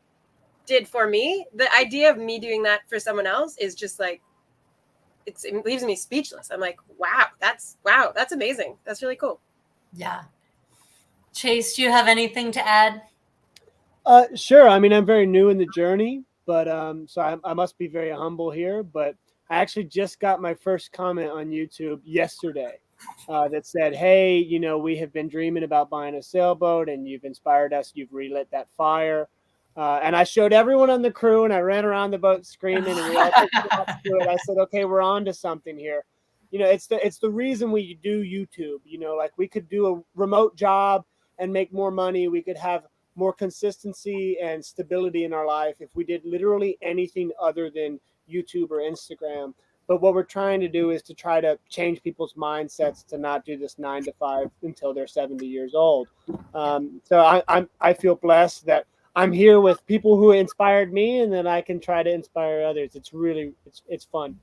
did for me, the idea of me doing that for someone else is just like, it leaves me speechless. I'm like, wow, that's amazing. That's really cool. Yeah. Chase, do you have anything to add? Sure. I mean, I'm very new in the journey, but so I must be very humble here. But I actually just got my first comment on YouTube yesterday that said, hey, we have been dreaming about buying a sailboat and you've inspired us. You've relit that fire. And I showed everyone on the crew and I ran around the boat screaming and we all picked up to it. I said, okay, we're on to something here. It's the reason we do YouTube. Like we could do a remote job and make more money. We could have more consistency and stability in our life if we did literally anything other than YouTube or Instagram. But what we're trying to do is to try to change people's mindsets to not do this 9 to 5 until they're 70 years old. So I feel blessed that I'm here with people who inspired me and then I can try to inspire others. It's really, it's fun.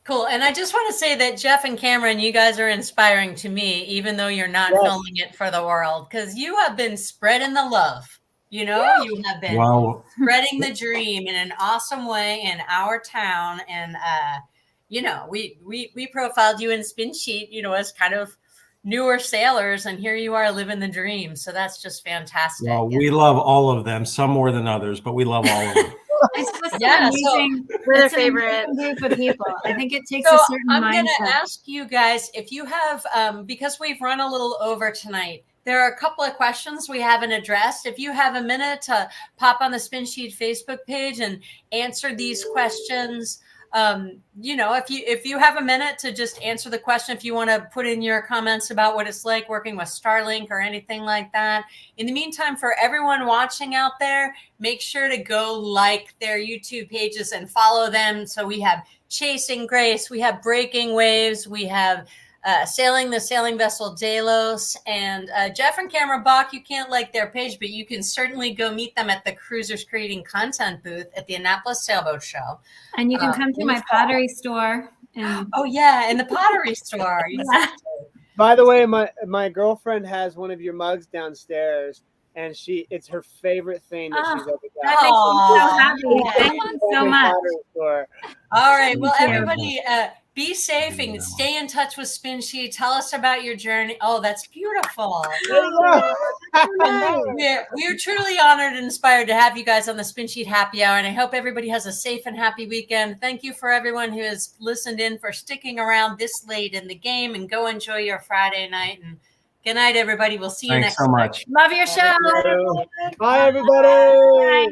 Cool. And I just want to say that Jeff and Cameron, you guys are inspiring to me, even though you're not filming it for the world, because you have been spreading the love. You have been spreading the dream in an awesome way in our town. And, we profiled you in Spin Sheet, as kind of newer sailors, and here you are living the dream. So that's just fantastic. Well, we love all of them, some more than others, but we love all of them. We're their favorite group of people. I think it takes a certain mindset. I'm going to ask you guys if you have, because we've run a little over tonight, there are a couple of questions we haven't addressed. If you have a minute to pop on the Spin Sheet Facebook page and answer these questions, if you have a minute to just answer the question, if you want to put in your comments about what it's like working with Starlink or anything like that. In the meantime, for everyone watching out there, make sure to go like their YouTube pages and follow them. So we have Chasing Grace, we have Breaking Waves, we have Sailing the Sailing Vessel Delos, and Jeff and Cameron Bach. You can't like their page, but you can certainly go meet them at the Cruisers Creating Content booth at the Annapolis Sailboat Show. And you can come to my pottery store. And in the pottery store. Exactly. By the way, my girlfriend has one of your mugs downstairs, and it's her favorite thing that she's ever got. That makes me so happy. Thank you so much. All right. Well, everybody, be safe and stay in touch with Spin Sheet. Tell us about your journey. Oh, that's beautiful. We are truly honored and inspired to have you guys on the Spin Sheet Happy Hour, and I hope everybody has a safe and happy weekend. Thank you for everyone who has listened in, for sticking around this late in the game, and go enjoy your Friday night. And good night, everybody. We'll see you Thanks next so time. much. Love your show. Bye, everybody. Bye.